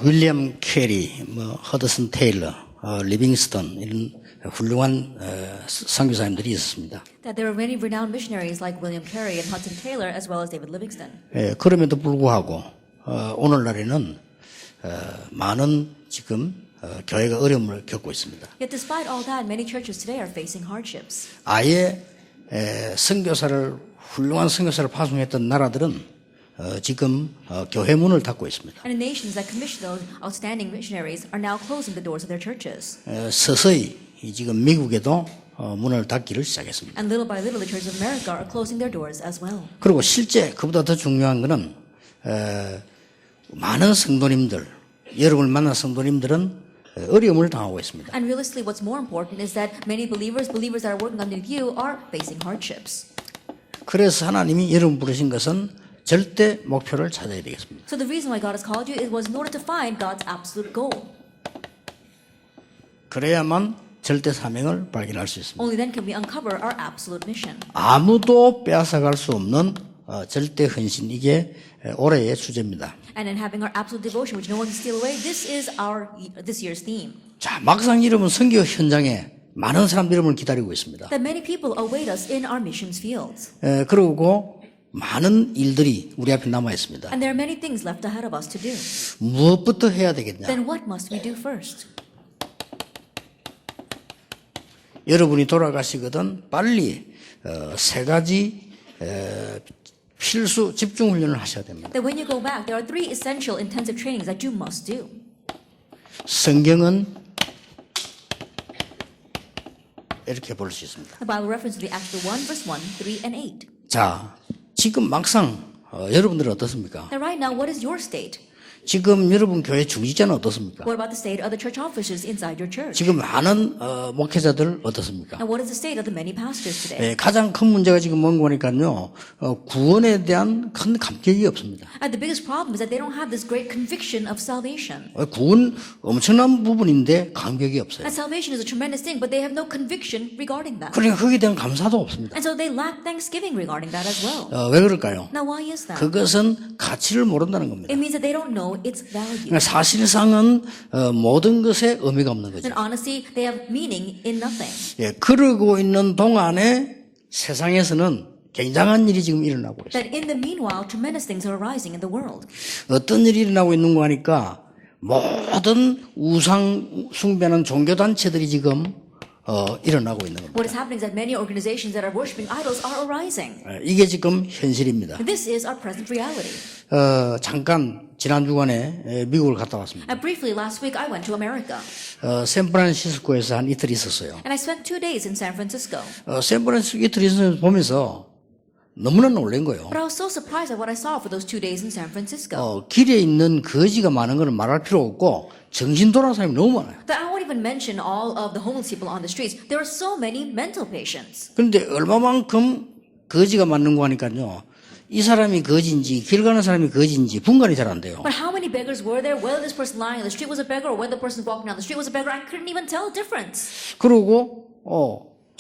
윌리엄 캐리, 허드슨 테일러, 리빙스턴 이런 훌륭한 선교사님들이 있었습니다. That there were many renowned missionaries like William Carey and Hudson Taylor, as well as David Livingstone. 그럼에도 불구하고 오늘날에는 많은 지금 교회가 어려움을 겪고 있습니다. Yet despite all that, many churches today are facing hardships. 아예 훌륭한 선교사를 파송했던 나라들은 지금 교회 문을 닫고 있습니다. And nations that commissioned those outstanding missionaries are now closing the doors of their churches. 서서히 지금 미국에도 문을 닫기를 시작했습니다. And little by little, the churches of America are closing their doors as well. 그리고 실제 그보다 더 중요한 것은 많은 성도님들, 여러분을 만난 성도님들은 어려움을 당하고 있습니다. And realistically, what's more important is that many believers that are working underneath you, are facing hardships. 그래서 하나님이 여러분 부르신 것은 절대 목표를 찾아야 되겠습니다. So the reason why God has called you was in order to find God's absolute goal. 그래야만 절대 사명을 발견할 수 있습니다. Only then can we uncover our absolute mission. 아무도 빼앗아갈 수 없는 절대 헌신, 이게 올해의 주제입니다. And in having our absolute devotion, which no one can steal away, this is this year's theme. 자, 막상 여러분 선교 현장에 많은 사람들이 여러분을 기다리고 있습니다. That many people await us in our missions fields. 그리고 많은 일들이 우리 앞에 남아 있습니다. And there are many things left ahead of us to do. 무엇부터 해야 되겠냐? Then what must we do first? 여러분이 돌아가시거든 빨리 세 가지 필수 집중 훈련을 하셔야 됩니다. That when you go back, there are 3 essential intensive trainings that you must do. 성경은 이렇게 볼 수 있습니다. The Bible reference to the Acts 1, verse 1, 3, and 8. 자, 지금 막상 여러분들은 어떻습니까? Now right now, what is your state? 지금 여러분 교회 중직자는 어떻습니까? What about the state of the church officers inside your church? 지금 많은 목회자들 어떻습니까? Now what is the state of the many pastors today? 가장 큰 문제가 지금 뭔가 보니까요, 구원에 대한 큰 감격이 없습니다. And the biggest problem is that they don't have this great conviction of salvation. 구원 엄청난 부분인데 감격이 없어요. And salvation is a tremendous thing, but they have no conviction regarding that. 그러니까 거기에 대한 감사도 없습니다. And so they lack thanksgiving regarding that as well. 왜 그럴까요? Now why is that? 그것은 가치를 모른다는 겁니다. It means that they don't know its value. 그러니까 사실상은 모든 것에 의미가 없는 거죠. And honestly, they have meaning in nothing. 그러고 있는 동안에 세상에서는 굉장한 일이 지금 일어나고 있어요. That in the meanwhile, tremendous things are arising in the world. 어떤 일이 일어나고 있는가 하니까 모든 우상 숭배하는 종교단체들이 지금 일어나고 있는 겁니다. What is happening is that many organizations that are worshiping idols are arising. 이게 지금 현실입니다. This is our present reality. 잠깐 지난 주간에 미국을 갔다 왔습니다. And briefly, last week I went to America. 샌프란시스코에서 한 이틀 있었어요. And I spent 2 days in San Francisco. 샌프란시스코 이틀 있으면서 보면서 너무나 놀란 거예요. But I was so surprised at what I saw for those 2 days in San Francisco. 길에 있는 거지가 많은 거는 말할 필요 없고 정신 돌아온 사람이 너무 많아요. That I won't even mention all of the homeless people on the streets. There are so many mental patients. 그런데 얼마만큼 거지가 많는 거 하니까요. 이 사람이 거지인지 길 가는 사람이 거지인지 분간이 잘 안 돼요. But how many beggars were there? Whether this person lying on the street was a beggar or whether the person walking down the street was a beggar, I couldn't even tell the difference. 그러고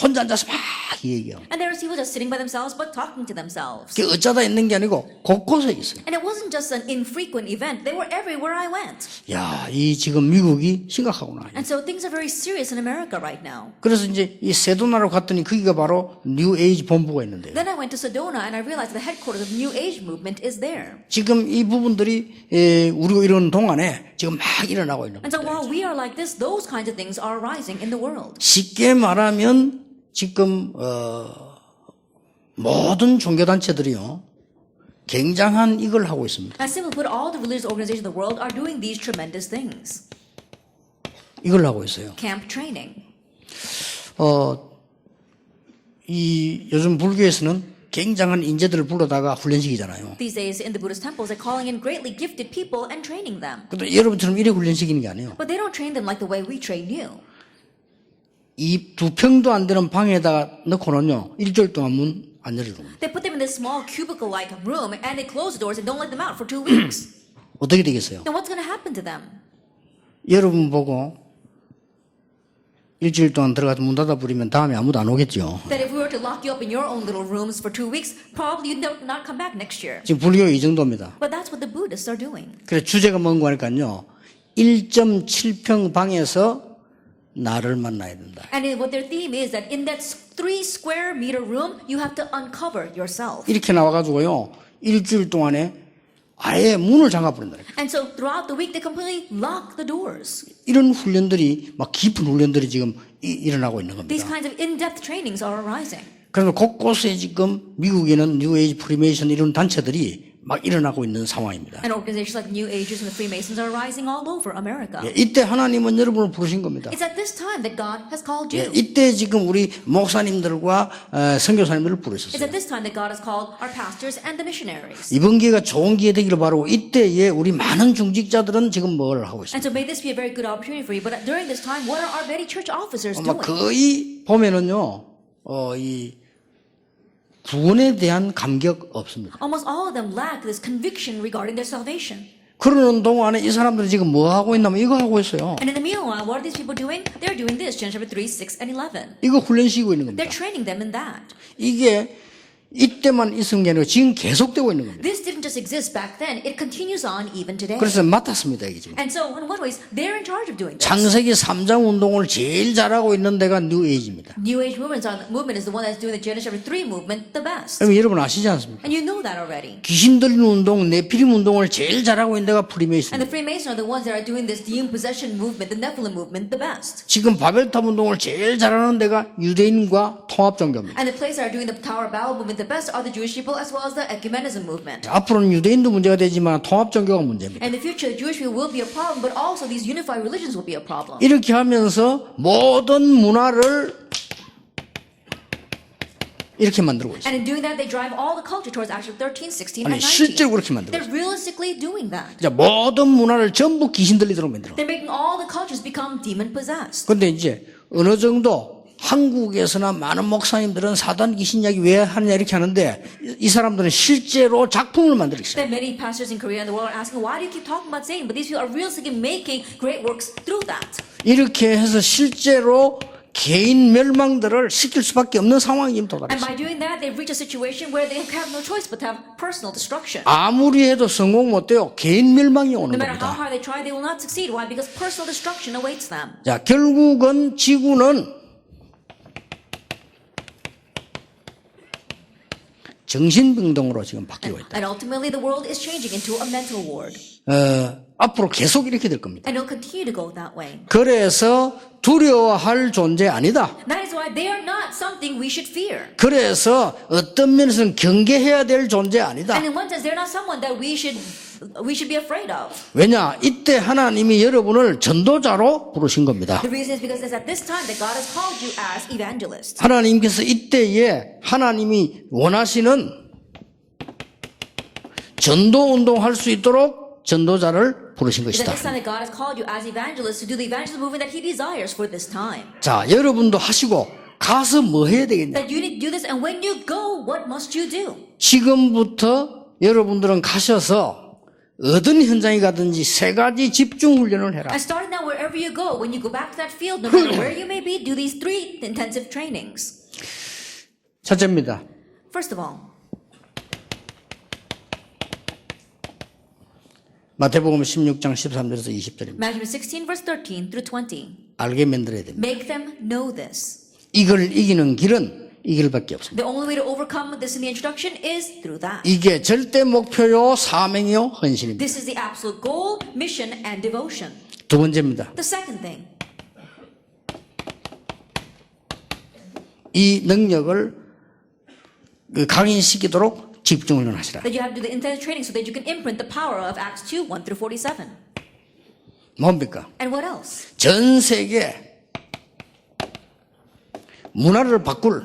혼자 앉아서 막 얘기해요. And there was people just sitting by themselves but talking to themselves. 그게 어쩌다 있는 게 아니고 곳곳에 있어요. And it wasn't just an infrequent event. They were everywhere I went. 야, 이 지금 미국이 심각하구나. And so things are very serious in America right now. 그래서 이제 이 세도나로 갔더니 거기가 바로 뉴 에이지 본부가 있는데요. Then I went to Sedona and I realized the headquarters of New Age movement is there. 지금 이 부분들이 우리가 이러는 동안에 지금 막 일어나고 있는 And so 겁니다. while we are like this, those kinds of things are arising in the world. 쉽게 말하면 지금 모든 종교단체들이요 굉장한 이걸 하고 있습니다. As simply put, all the religious organizations in the world are doing these tremendous things. 이걸 하고 있어요. Camp training. 이 요즘 불교에서는 굉장한 인재들을 불러다가 훈련시키잖아요. These days in the Buddhist temples, they're calling in greatly gifted people and training them. 근데 여러분처럼 이래 훈련시키는 게 아니에요. But they don't train them like the way we train you. 이 2평도 안 되는 방에다가 넣고는요 일주일 동안 문 안 열어줍니다. They put them in this small cubicle-like room and they close the doors and don't let them out for 2 weeks. 어떻게 되겠어요? Now what's going to happen to them? 여러분 보고 일주일 동안 들어가서 문 닫아 버리면 다음에 아무도 안 오겠죠. That if we were to lock you up in your own little rooms for 2 weeks, probably you'd not come back next year. 지금 불교 이 정도입니다. But that's what the Buddhists are doing. 그래서 주제가 뭔가 하니까요. 1.7평 방에서 나를 만나야 된다. And what their theme is that in that 3 square meter room, you have to uncover yourself. 이렇게 나와가지고요. 일주일 동안에 아예 문을 잠가버린다. And so throughout the week, they completely lock the doors. 이런 훈련들이 막 깊은 훈련들이 지금 일어나고 있는 These 겁니다. kinds of in-depth trainings are arising. 그래서 곳곳에 지금 미국에는 뉴에이지 프리메이션 이런 단체들이 막 일어나고 있는 상황입니다. And organizations like New Agers and the Freemasons are rising all over America. 예, 이때 하나님은 여러분을 부르신 겁니다. It's at this time that God has called 예, you. 이때 지금 우리 목사님들과 선교사님들을 It's 부르셨어요. at this time that God has called our pastors and the missionaries. 이번 기회가 좋은 기회 되기를 바라고 이때에 우리 많은 중직자들은 지금 뭘 하고 있습니다. And so may this be a very good opportunity for you. But during this time, what are our many church officers 아마 doing? 거의 보면은요, 이 구원에 대한 감격 없습니다. Almost all of them lack this conviction regarding their salvation. 그러는 동안에 이 사람들이 지금 뭐 하고 있냐면 이거 하고 있어요. And in the meanwhile, what are these people doing? They're doing this, Genesis chapter 3, 6, and 11. 이거 훈련시키고 있는 겁니다. They're training them in that. 이게 이때만 있은 게 아니고 지금 계속되고 있는 겁니다. This didn't just exist back then. It continues on even today. 그래서 맡았습니다, 이게 지금. And so in what ways? They're in charge of doing this. 창세기 3장 운동을 제일 잘하고 있는 데가 뉴에이지입니다. New Age movement is the one that's doing the Genesis chapter 3 movement the best. 그럼 여러분 아시지 않습니까? And you know that already. 귀신 들리는 운동, 네피림 운동을 제일 잘하고 있는 데가 And 프리메이슨. the Freemasons are the ones that are doing this demon possession movement, the Nephilim movement, the best. 지금 바벨탑 운동을 제일 잘하는 데가 유대인과 통합종교입니다. And the place that are doing the Tower of Babel movement the best are the Jewish people as well as the ecumenism movement. 앞으로는 유대인도 문제가 되지만 통합종교가 문제입니다. And in the future, the Jewish people will be a problem, but also these unified religions will be a problem. 이렇게 하면서 모든 문화를 이렇게 만들고 있어요. And in doing that, they drive all the culture towards Acts 13, 16, 아니 and 19. 실제로 그렇게 만들고 They're 있어요. realistically doing that. 자, 모든 문화를 전부 귀신 들리도록 만들어. They're making all the cultures become demon possessed. 그런데 이제 어느 정도 한국에서나 많은 목사님들은 사단 귀신 이야기 왜 하느냐 이렇게 하는데 이 사람들은 실제로 작품을 만들고 있어요. There are many pastors in Korea and the world are asking, why do you keep talking about Satan? But these people are realistically making great works through that. 이렇게 해서 실제로 개인 멸망들을 시킬 수밖에 없는 상황이 지금 And 도달했어요. by doing that, they've reached a situation where they have no choice but to have personal destruction. 아무리 해도 성공 못해요. 개인 멸망이 오는 No matter how 겁니다. hard they try, they will not succeed. Why? Because personal destruction awaits them. 자, 결국은 지구는 정신병동으로 지금 바뀌고 있다. And ultimately, the world is changing into a mental ward. 앞으로 계속 이렇게 될 겁니다. And it'll continue to go that way. 그래서 두려워할 존재 아니다. That is why they are not something we should fear. 그래서 어떤 면에서는 경계해야 될 존재 아니다. And in one sense, they're not someone that we should be afraid of. 왜냐? 이때 하나님이 여러분을 전도자로 부르신 겁니다. The reason is because it's at this time that God has called you as evangelists. 하나님께서 이때에 하나님이 원하시는 전도 운동할 수 있도록 전도자를 부르신 It's at 것이다. this time that God has called you as evangelists to do the evangelism movement that He desires for this time. 자, 여러분도 하시고 가서 뭐 해야 되겠냐? That you need to do this, and when you go, what must you do? 지금부터 여러분들은 가셔서 어떤 현장에 가든지 세 가지 집중 훈련을 해라. And starting now, wherever you go, when you go back to that field, no matter where you may be, do these 3 intensive trainings. 첫째입니다. First of all, 마태복음 16장 13절에서 20절입니다. Matthew 16, verse 13 through 20. 알게 만들어야 됩니다. Make them know this. 이걸 이기는 길은 이 길밖에 없습니다. The only way to overcome this in the introduction is through that. 이게 절대 목표요, 사명이요, 헌신입니다. This is the absolute goal, mission, and devotion. 두 번째입니다. The second thing, 이 능력을 강인시키도록 집중을 하시라. that you have to do the intensive training so that you can imprint the power of Acts 2, 1 through 47. 뭡니까? And what else? 전 세계 문화를 바꿀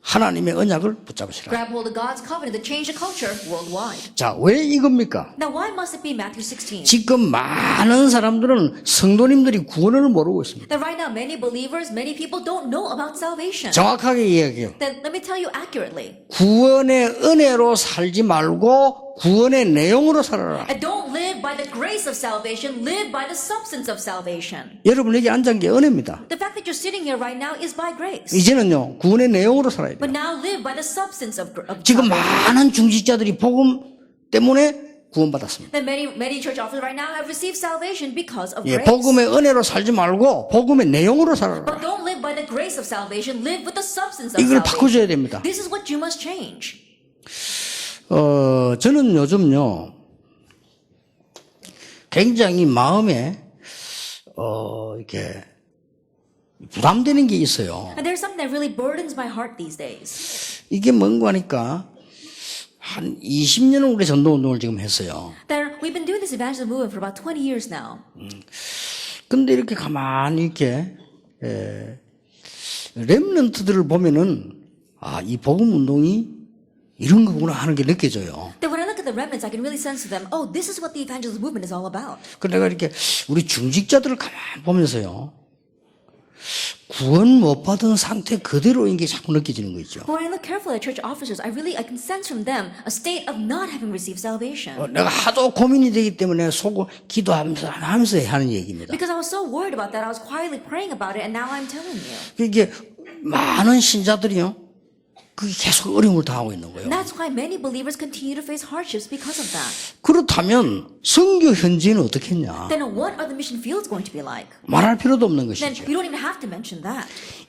하나님의 언약을 붙잡으시라. Grab hold of God's covenant to change the culture worldwide. 자, 왜 이겁니까? Now, why must it be Matthew 16? 지금 많은 사람들은 성도님들이 구원을 모르고 있습니다. That right now, many believers, many people don't know about salvation. 정확하게 이야기해요. Then let me tell you accurately. 구원의 은혜로 살지 말고 구원의 내용으로 살아라. And don't live by the grace of salvation, live by the substance of salvation. 여러분 여기 앉은 게 은혜입니다. The fact that you're sitting here right now is by grace. 이제는요 구원의 내용으로 살아야 돼요. But now live by the substance of 지금 salvation. 많은 중직자들이 복음 때문에 구원받았습니다. That many church officers right now have received salvation because of 예, grace. 복음의 은혜로 살지 말고 복음의 내용으로 살아라. But don't live by the grace of salvation, live with the substance of 이걸 salvation. 바꿔줘야 됩니다. This is what you must change. 저는 요즘요 굉장히 마음에 이렇게 부담되는 게 있어요. And there's something that really burdens my heart these days. 이게 뭔가 하니까 한 20년을 우리 전도 운동을 지금 했어요. That we've been doing this evangelism movement for about 20 years now. 근데 이렇게 가만히 이렇게 렘넌트들을 보면은 이 복음 운동이 이런 거구나 하는 게 느껴져요. That when I look at the remnants, I can really sense to them, oh, this is what the evangelism movement is all about. 그래서 내가 이렇게 우리 중직자들을 가만히 보면서요. 구원 못 받은 상태 그대로인 게 자꾸 느껴지는 거 있죠. But when I look carefully at church officers, I can sense from them a state of not having received salvation. 내가 하도 고민이 되기 때문에 기도하면서 하는 얘기입니다. Because I was so worried about that, I was quietly praying about it, and now I'm telling you. 이게 많은 신자들이요. 그게 계속 어려움을 당하고 있는 거예요. And that's why many believers continue to face hardships because of that. 그렇다면 선교 현지는 어떻게 했냐? Then what are the mission fields going to be like? 말할 필요도 없는 Then 것이죠. you don't even have to mention that.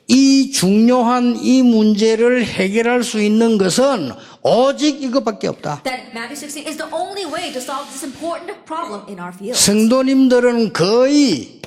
이 중요한 이 문제를 해결할 수 있는 것은 오직 이것밖에 없다. That Matthew 16 is the only way to solve this important problem in our field. 성도님들은 거의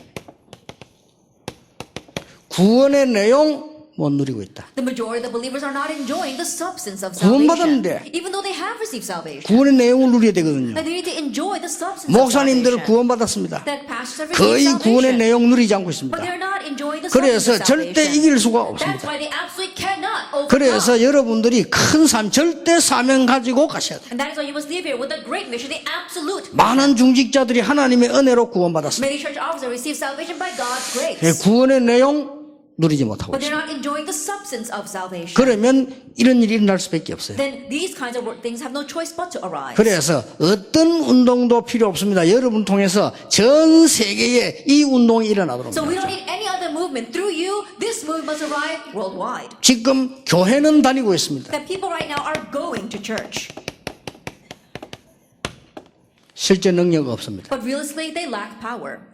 구원의 내용 못 누리고 있다. The majority of the believers are not enjoying the substance of salvation. 구원받았는데 Even though they have received salvation. 구원의 내용을 누려야 되거든요. That they need to enjoy the substance 목사님들은 of salvation. 구원받았습니다. That pastors have 거의 received 구원의 salvation. 내용 누리지 않고 But 있습니다. they're not enjoying the substance 그래서 of salvation. 절대 이길 수가 That's 없습니다. why they absolutely cannot overcome. 그래서 여러분들이 큰 삶, 절대 사명 가지고 가셔야 돼요. And that is why you must live here with a great mission, the absolute. 많은 중직자들이 하나님의 은혜로 구원받았습니다. Many church officers receive salvation by God's grace. 구원의 내용 누리지 못하고 But they're 있습니다. not enjoying the substance of salvation. 그러면 이런 일이 일어날 수밖에 없어요. Then these kinds of things have no choice but to arise. 그래서 어떤 운동도 필요 없습니다. 여러분 통해서 전 세계에 이 운동이 일어나도록 So we 합니다. don't need any other movement. Through you, this movement must arrive worldwide. 지금 교회는 다니고 있습니다. That people right now are going to church. 실제 능력 없습니다. But realistically, they lack power.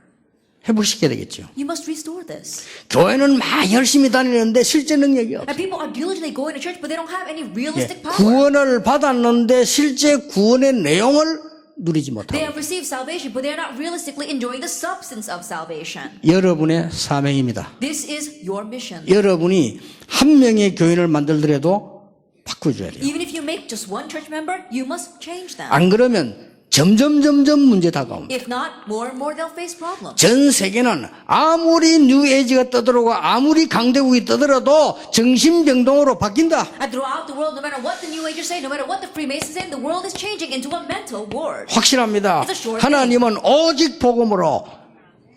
회복시켜야 되겠죠. You must restore this. 교회는 막 열심히 다니는데 실제 능력이 없어요. And people are diligently going to church, but they don't have any realistic power. 구원을 받았는데 실제 구원의 내용을 누리지 They 못하고 have received salvation, but they are not realistically enjoying the substance of salvation. 여러분의 사명입니다. This is your mission. 여러분이 한 명의 교인을 만들더라도 바꿔줘야 돼요. Even if you make just one church member, you must change them. 안 그러면 점점 문제 다가옵니다. If not, more and more they'll face problems. 전 세계는 아무리 뉴에이지가 떠들어오고 아무리 강대국이 떠들어도 정신병동으로 바뀐다. And throughout the world, no matter what the New Agers say, no matter what the Freemasons say, the world is changing into a mental ward. 확실합니다. It's a sure thing. 하나님은 오직 복음으로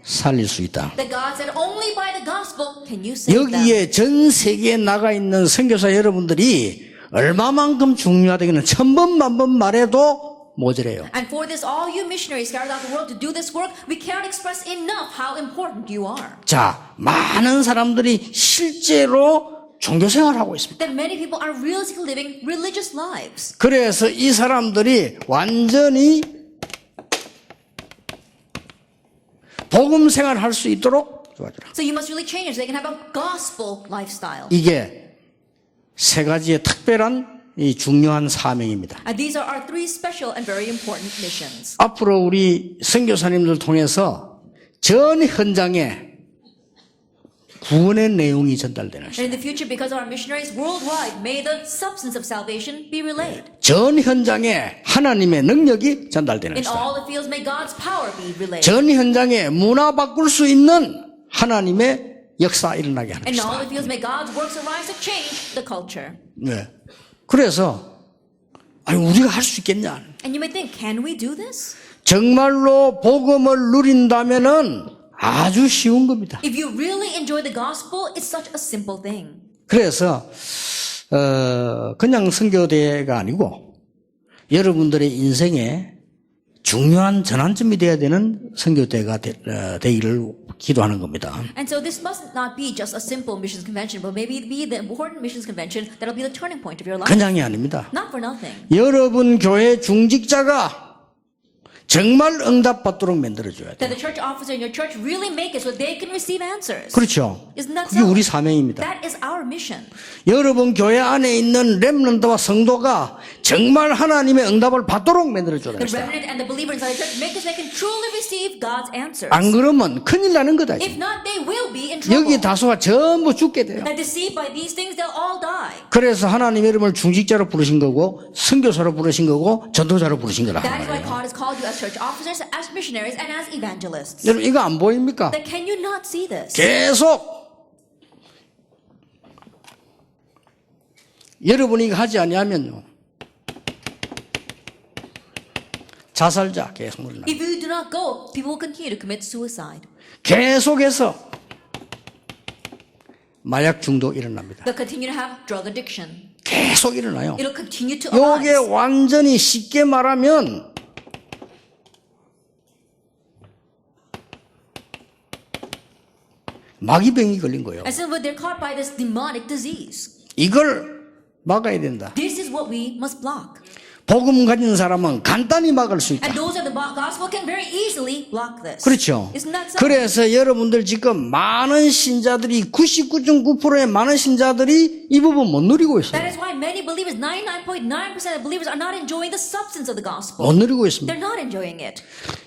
살릴 수 있다. That God said only by the gospel can you save them. 여기에 전 세계에 나가 있는 선교사 여러분들이 얼마만큼 중요하다기는 천번 만번 말해도 모자래요. And for this, all you missionaries scattered out the world to do this work, we cannot express enough how important you are. 자, 많은 사람들이 실제로 종교 생활하고 있습니다. That many people are realistically living religious lives. 그래서 이 사람들이 완전히 복음 생활할 수 있도록 도와주라. So you must really change it so they can have a gospel lifestyle. 이게 세 가지의 특별한 이 중요한 사명입니다. And these are our three special and very important missions. 앞으로 우리 선교사님들 통해서 전 현장에 구원의 내용이 전달되는 And in the future, because of our missionaries worldwide, may the substance of salvation be relayed. 전 현장에 하나님의 능력이 전달되는 In 것이다. all the fields, may God's power be relayed. 전 현장에 문화 바꿀 수 있는 하나님의 역사 일어나게 하는 In all 것이다. the fields, may God's works arise to change the culture. 네. 그래서 우리가 할 수 있겠냐? And you may think, can we do this? 정말로 복음을 누린다면은 아주 쉬운 겁니다. If you really enjoy the gospel, it's such a simple thing. 그래서 그냥 선교대가 아니고 여러분들의 인생에 중요한 전환점이 되어야 되는 선교대가 되기를 기도하는 겁니다. And so this must not be just a simple missions convention, but maybe be the important missions convention that'll be the turning point of your life. 그냥이 아닙니다. Not for nothing. 여러분 교회 중직자가 정말 응답받도록 만들어줘야 돼요. That the church officer in your church really make it so they can receive answers. 그렇죠. Isn't that 그게 so? 우리 사명입니다. That is our mission. 여러분 교회 안에 있는 렘넌트와 성도가 정말 하나님의 응답을 받도록 만들어줘야 The 돼요. remnant and the believers inside the church make it so they can truly receive God's answers. 안 그러면 큰일 나는 거다. If not, they will be in trouble. 여기 다수가 전부 죽게 돼요. And deceived by these things, they'll all die. 그래서 하나님 여러분을 중직자로 부르신 거고 선교사로 부르신 거고 전도자로 부르신 거라. That is why God has called you as church officers, as missionaries, and as evangelists. 여러분 이거 안 보입니까? Then can you not see this? 계속 여러분이 이거 하지 아니하면요 자살자 계속 늘어나. If you do not go, people will continue to commit suicide. 계속해서 마약 중독 일어납니다. They'll continue to have drug addiction. 계속 일어나요. It'll continue to 요게 arise. 완전히 쉽게 말하면 마귀병이 걸린 거예요. And so they're caught by this demonic disease. 이걸 막아야 된다. This is what we must block. 복음 가진 사람은 간단히 막을 수 있다. And those of the gospel can very easily block this. 그렇죠. Isn't that so? 그래서 여러분들 지금 많은 신자들이 99.9%의 많은 신자들이 이 부분 못 누리고 있어요. That is why many believers, 99.9% of believers are not enjoying the substance of the gospel. 못 누리고 있습니다. They're not enjoying it.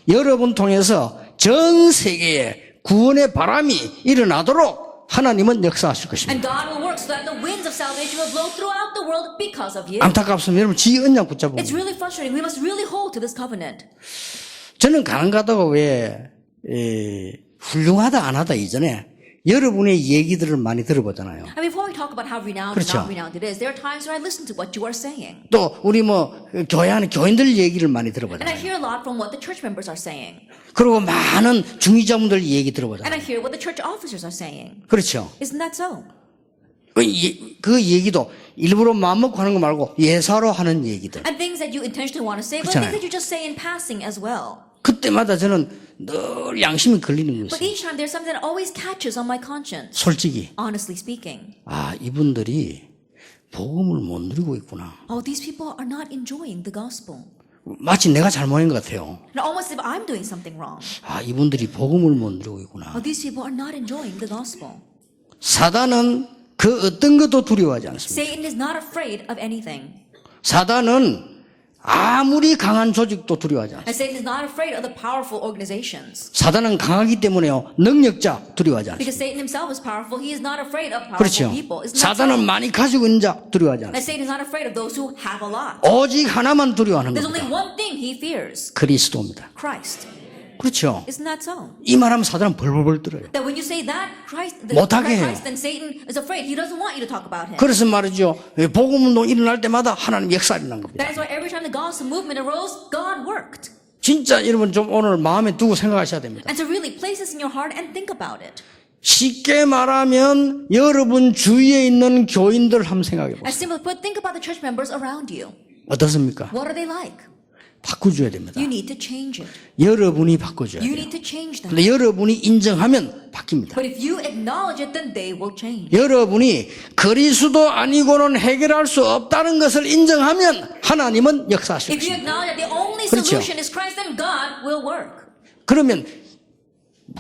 여러분 통해서 전 세계에 구원의 바람이 일어나도록 하나님은 역사하실 것입니다. And God will work so that the winds of salvation will blow throughout the world because of you. 안타깝습니다. 여러분 지 언약 붙잡고. It's really frustrating. We must really hold to this covenant. 저는 가능하다고 왜 훌륭하다 안 하다 이전에 여러분의 얘기들을 많이 들어보잖아요. And before we talk about how renowned 그렇죠. and not renowned it is, there are times when I listen to what you are saying. 또 우리 교회 안에 교인들 얘기를 많이 And I 들어보잖아요. hear a lot from what the church members are saying. 그리고 많은 중위자분들 얘기 And 들어보잖아요. I hear what the church officers are saying. 그렇죠. Isn't that so? 그 얘기도 일부러 마음먹고 하는 거 말고 예사로 하는 얘기들. And things that you intentionally want to say, but 그렇잖아요. things that you just say in passing as well. 그때마다 저는 늘 양심이 걸리는 But 거였어요. each time there's something that always catches on my conscience, 솔직히 honestly speaking. 아 이분들이 복음을 못 누리고 있구나. Oh, these people are not enjoying the gospel. 마치 내가 잘못한 것 같아요. And almost as if I'm doing something wrong. 아 이분들이 복음을 못 누리고 있구나. Oh, these people are not enjoying the gospel. 사단은 그 어떤 것도 두려워하지 않습니다. Satan is not afraid of anything. 사단은 아무리 강한 조직도 두려워하지 않습니다. And Satan is not afraid of the powerful organizations. 사단은 강하기 때문에요. 능력자 두려워하지 않습니다. Because Satan himself is powerful, he is not afraid of powerful 그렇죠. people. Isn't that 사단은 so? 많이 가지고 있는 자 두려워하지 And 않습니다. Satan is not afraid of those who have a lot. 오직 하나만 두려워하는 There's only 겁니다. one thing he fears. 그리스도입니다. Christ. 그렇죠. Isn't that so? 이 말하면 사단은 벌벌벌 떨어요. That when you say that, 못하게 해요. Christ, then Satan is afraid. He doesn't want you to talk about him. 그래서 말이죠. 복음운동 일어날 때마다 하나님 역사 일어난 겁니다. That is why every time the gospel movement arose, God worked. 진짜 여러분 좀 오늘 마음에 두고 생각하셔야 됩니다. And to really place this in your heart and think about it. 쉽게 말하면 여러분 주위에 있는 교인들 한번 생각해 보세요. As simply put, think about the church members around you. 어떻습니까? What are they like? 바꿔줘야 됩니다. You need to change it. 여러분이 바꿔줘야 You 돼요. need to change them. 근데 여러분이 인정하면 바뀝니다. But if you acknowledge it, then they will change. 여러분이 그리스도 아니고는 해결할 수 없다는 것을 인정하면 하나님은 역사하실 If you 것입니다. acknowledge that the only 그렇죠. solution is Christ, then God will work. 그러면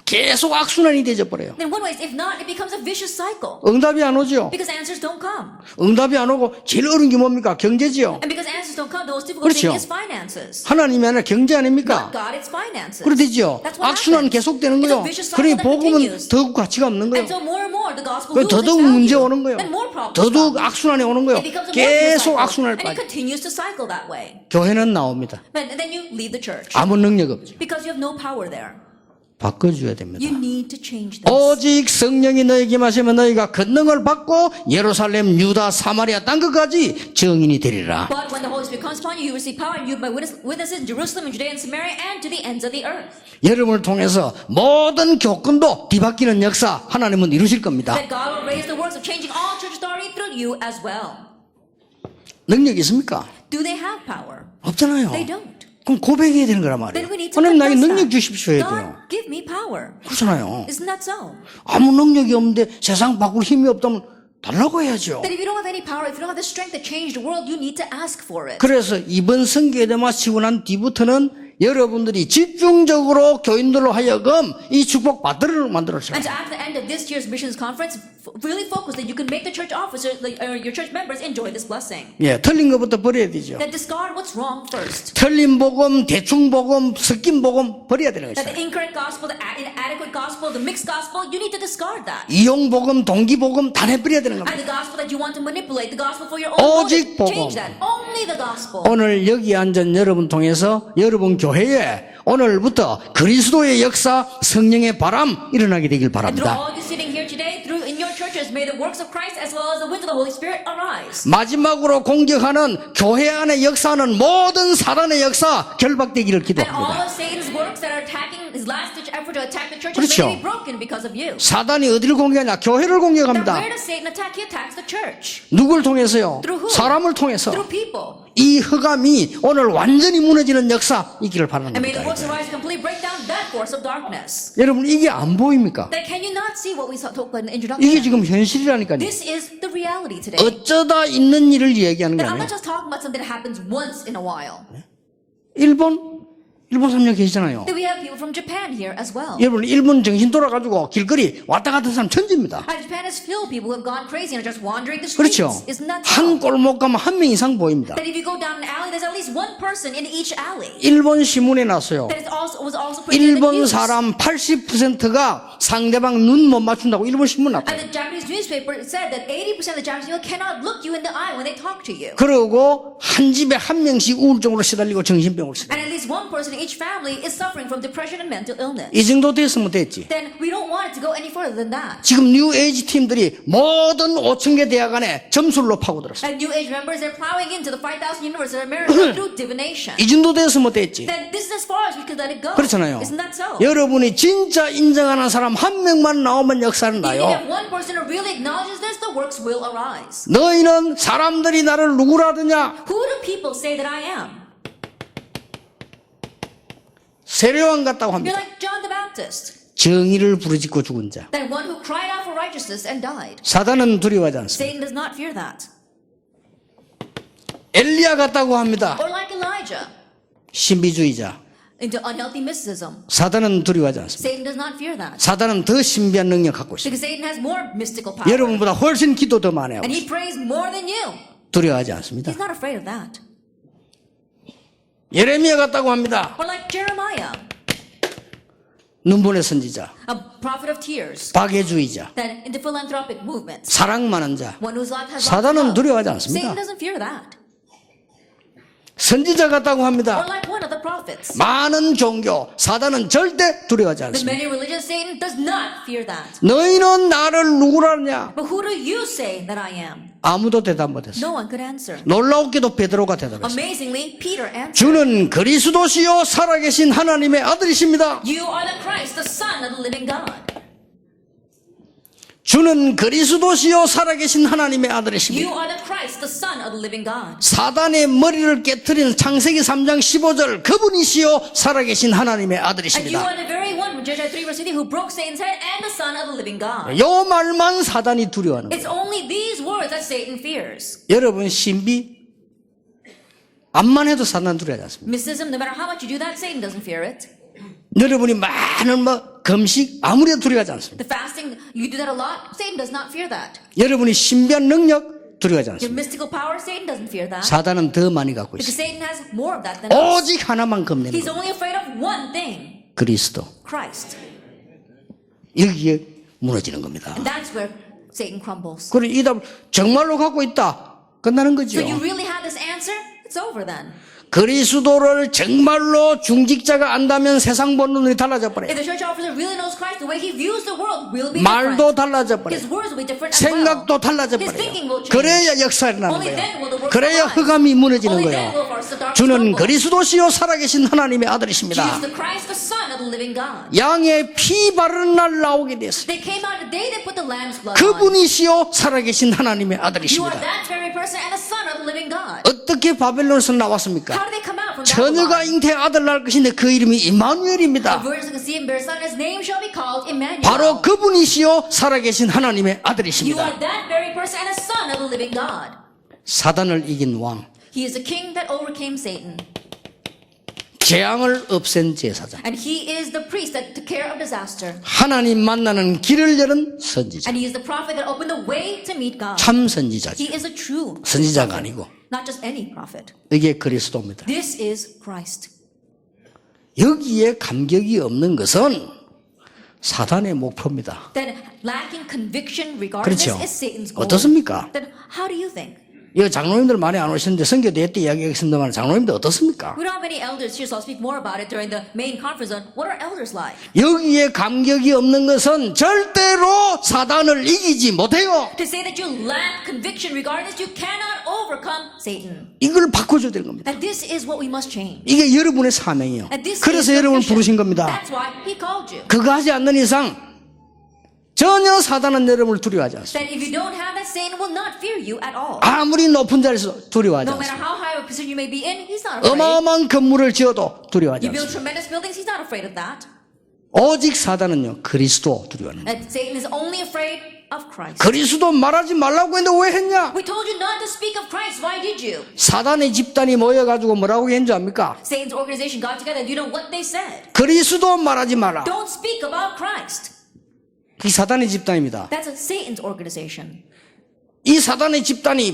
계속 악순환이 되어버려요. Then what ways? If not, it becomes a vicious cycle. 응답이 안 오죠. Because answers don't come. 응답이 안 오고 제일 어려운 게 뭡니까? 경제지요. And because answers don't come, the most difficult 그렇죠. thing is finances. 하나님이 아니라 경제 아닙니까? Not God, it's finances. 그렇죠. That's what 악순환 happens. 계속되는 It's a 거예요. vicious cycle 그러니 that 복음은 continues. 더욱 가치가 없는 거예요. And so more and more the gospel 그 loses its 더더욱 문제 value. 오는 거예요. Then more problems 더더욱 come. 악순환이 오는 거예요. It becomes a more vicious 계속 cycle. 악순환을 And it 빠져. continues to cycle that way. 교회는 나옵니다. And then you leave the church. 아무 능력 없죠. Because you have no power there. 바꿔줘야 됩니다. You need to change this. 오직 성령이 너에게 마시면 너희가 권능을 받고 예루살렘, 유다, 사마리아 땅 끝까지 증인이 되리라. But when the Holy Spirit comes upon you, you receive power, and you will be witnesses in Jerusalem, and Judea, and Samaria, and to the ends of the earth. 여러분을 통해서 모든 교권도 뒤바뀌는 역사 하나님은 이루실 겁니다. That God will raise the works of changing all church authority through you as well. 능력이 있습니까? Do they have power? 없잖아요. They don't. 그럼 고백해야 되는 거란 Then we 말이에요. need to 하나님 나에게 confess 능력 that. 주십시오 해야 돼요. God, give me power. 그렇잖아요. Isn't that so? 아무 능력이 없는데 세상 바꿀 힘이 없다면 달라고 해야죠. That if you don't have any power, if you don't have the strength to change the world, you need to ask for it. 그래서 이번 선교에 마치고 난 뒤부터는 여러분들이 집중적으로 교인들로 하여금 이 축복 받도록 만들었어요. And so at the end of this year's missions conference, really focus that you can make the church officers, your church members, enjoy this blessing. 예, 틀린 것부터 버려야 되죠. That discard what's wrong first. 틀린 복음, 대충 복음, 섞인 복음 버려야 되는 That 거죠. the incorrect gospel, the inadequate gospel, the mixed gospel, you need to discard that. 이용 복음, 동기 복음 다 내버려야 되는 And 겁니다. the gospel that you want to manipulate, the gospel for your own 오직 motive, 복음. change that. Only the gospel. 오늘 여기 앉은 여러분 통해서 여러분 교회에 오늘부터 그리스도의 역사, 성령의 바람 일어나게 되길 And through 바랍니다. all you sitting here today, through in your churches, may the works of Christ as well as the winds of the Holy Spirit arise. 마지막으로 공격하는 교회 안의 역사는 모든 사단의 역사 결박되기를 And all 기도합니다. of Satan's works that are attacking his last-ditch effort to attack the churches 그렇죠. may be broken because of you. 사단이 어디를 공격하냐? 교회를 That 공격합니다. where does Satan attack? He attacks the church. 누굴 통해서요? Through who? 사람을 통해서. Through people. 이 흑암이 오늘 완전히 무너지는 역사 있기를 바라는 And may the 겁니다. works arise to completely break down that force of darkness. 여러분 이게 안 보입니까? That can you not see what we talked about in the 이게 introduction? 지금 현실이라니까요. This is the reality today. 어쩌다 있는 일을 얘기하는 게 That I'm 아니에요. not just talking about something that happens once in a while. 일본 사람 계시잖아요. That we have people from Japan here as well. 여러분 일본 정신 돌아가지고 길거리 왔다 갔다 하는 사람 천지입니다. And Japan is filled with people who have gone crazy and are just wandering the streets. 그렇죠. Isn't that 한 so? 골목 가면 한 명 이상 보입니다. That if you go down an alley, there's at least one person in each alley. 일본 신문에 났어요. That was also printed in the 일본 news. 사람 80%가 상대방 눈 못 맞춘다고 일본 신문 났대요. And the Japanese newspaper said that 80% of the Japanese people cannot look you in the eye when they talk to you. 그러고 한 집에 한 명씩 우울증으로 시달리고 정신병으로 시달리고 And at least one person in each family is suffering from depression and mental illness. 이 정도 됐으면 됐지. Then we don't want it to go any further than that. 지금 뉴 에이지 팀들이 모든 5,000개 대학 안에 점수를 높하고 들었어요. And New Age members, they're plowing into the 5,000 universities in America through divination. 이 정도 됐으면 됐지. Then this is as far as we could let it go. 그렇잖아요. Isn't that so? 여러분이 진짜 인정하는 사람 한 명만 나오면 역사는 Even 나요. if one person who really acknowledges this, the works will arise. 너희는 사람들이 나를 누구라 하느냐? Who do people say that I am? 세례왕 같다고 You're 합니다. like John the Baptist, 정의를 부르짖고 죽은 자. that one who cried out for righteousness and died. 사단은 두려워하지 않습니다. Satan does not fear that. 엘리야 같다고 합니다. Or like Elijah, 신비주의자. into unhealthy mysticism. 사단은 두려워하지 않습니다. Satan does not fear that. 사단은 더 신비한 능력 갖고 있습니다. Because Satan has more mystical power. 여러분보다 훨씬 기도 더 많이 하고 And 있습니다. he prays more than you. 두려워하지 않습니다. He's not afraid of that. 예레미야 같다고 합니다. Or like Jeremiah, 눈보의 선지자, a prophet of tears, 박애주의자, that in the philanthropic movement, 사랑 많은 자. one who's lot has 사단은 lots of 두려워하지 love. 않습니다. Satan doesn't fear that. 선지자 같다고 Or 합니다. like one of the prophets. 많은 종교, 사단은 절대 두려워하지 The 않습니다. many religions, Satan does not fear that. 너희는 나를 누구라냐? But who do you say that I am? 아무도 대답 못했어요. No one could answer. 놀라웠게도 베드로가 대답했어요. Amazingly, Peter answered, 주는 그리스도시요 살아계신 하나님의 아들이십니다. You are the Christ, the Son of the living God. 주는 그리스도시요 살아계신 하나님의 아들이십니다. You are the Christ, the Son of the living God. 사단의 머리를 깨트린 창세기 3장 15절 그분이시요 살아계신 하나님의 And you 아들이십니다. are the very one from Jeremiah 3 verse 18 who broke Satan's head and the Son of the living God. 요 말만 사단이 두려워하는 거예요. It's only these words that Satan fears. 여러분 신비 암만 해도 사단 두려워하지 않습니다. Mysticism, no matter how much you do that, Satan doesn't fear it. 여러분이 많은 금식 아무리 두려워하지 않습니다. The fasting, you do that a lot, Satan does not fear that. 여러분이 신비한 능력 두려워하지 Your 않습니다. mystical power, Satan doesn't fear that. 사단은 더 많이 갖고 Because 있어요. Satan has more of that than us. 오직 하나만 겁내는 He's 거예요. only afraid of one thing, 그리스도. Christ. 여기에 무너지는 겁니다. And that's where Satan crumbles. 그래 이 답을 정말로 갖고 있다. 끝나는 거죠. So you really have this answer? It's over then. 그리스도를 정말로 중직자가 안다면 세상 보는 눈이 달라져 If 버려요. the church officer really knows Christ, the way he views the world will be 말도 different. 달라져 His 버려요. words will be different as well. 생각도 달라져 His 버려요. thinking will change. 그래야 역사가 일어나는 Only 거예요. then will the works 그래야 arise. 흑암이 무너지는 Only 거예요. then will force the darkness 주는 crumble. 그리스도시요 살아계신 하나님의 Jesus 아들이십니다. the Christ, the Son of the living God. 양의 피 바르는 날 나오게 됐어요. They came out the day they put the lamb's blood on. 그분이시요 살아계신 하나님의 You are 아들이십니다. that very person and the Son of the living God. 어떻게 어떻게 바벨론에서 나왔습니까? How did they come out from 처녀가 Babylon? 잉태 아들 낳을 것인데 그 이름이 A 임마누엘입니다. virgin conceive and bear a son, his name shall be called Emmanuel. 바로 그분이시요 살아계신 하나님의 You 아들이십니다. are that very person and a son of the living God. 사단을 이긴 왕, He is the king that overcame Satan. 재앙을 없앤 제사장, And he is the priest that took care of disaster. 하나님 만나는 길을 여는 선지자, And he is the prophet that opened the way to meet God. 참 선지자죠. He is a true 선지자가 아니고 not just any prophet. 이게 그리스도입니다. This is Christ. 여기에 감격이 없는 것은 사단의 목표입니다. Then lacking conviction regarding 그렇죠. this is Satan's goal. 어떻습니까? Then how do you think? 이거 장로님들 많이 안 오시는데 선교대회 때 이야기하겠습니다만 장로님들 어떻습니까? We don't have any elders here, so I'll speak more about it during the main conference on what are elders like. 여기에 감격이 없는 것은 절대로 사단을 이기지 못해요. To say that you lack conviction regarding this, you cannot overcome Satan. 이걸 바꿔줘야 되는 겁니다. And this is what we must change. 이게 여러분의 사명이에요. And this 그래서 is the 여러분을 mission. 부르신 겁니다. That's why he called you. 그거 하지 않는 이상 전혀 사단은 여러분을 두려워하지 않습니다. That if you don't have that, Satan will not fear you at all. 아무리 높은 자리에서 두려워하지 No matter 않습니다. how high of a position you may be in, he's not afraid. 어마어마한 건물을 지어도 두려워하지 You build 않습니다. tremendous buildings, he's not afraid of that. 오직 사단은요 그리스도 두려워하는 거예요. And Satan is only afraid of Christ. 그리스도 말하지 말라고 했는데 왜 했냐? We told you not to speak of Christ. Why did you? 사단의 집단이 모여가지고 뭐라고 했는지 압니까? Satan's organization got together. You know what they said? 그리스도 말하지 마라. Don't speak about Christ. 이 사단의 집단입니다. That's a Satan's organization. 이 사단의 집단이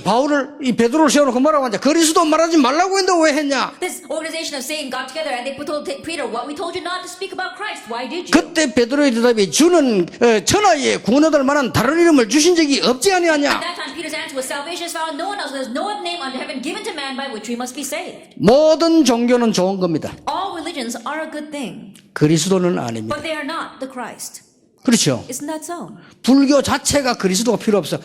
이 베드로를 세워놓고 뭐라고 하냐? 그리스도 말하지 말라고 했는데 왜 했냐? This organization of Satan got together and they told Peter, "What we told you not to speak about Christ. Why did you?" 그때 베드로의 대답이 주는 천하에 구원 얻을 만한 다른 이름을 주신 적이 없지 At 아니하냐? that time, Peter's answer was, "Salvation is found in no one else. There's no other name under heaven given to man by which we must be saved." 모든 종교는 좋은 겁니다. All religions are a good thing, 그리스도는 아닙니다. but they are not the Christ. 그렇죠. Isn't that so? 불교 자체가 그리스도가 필요 없어.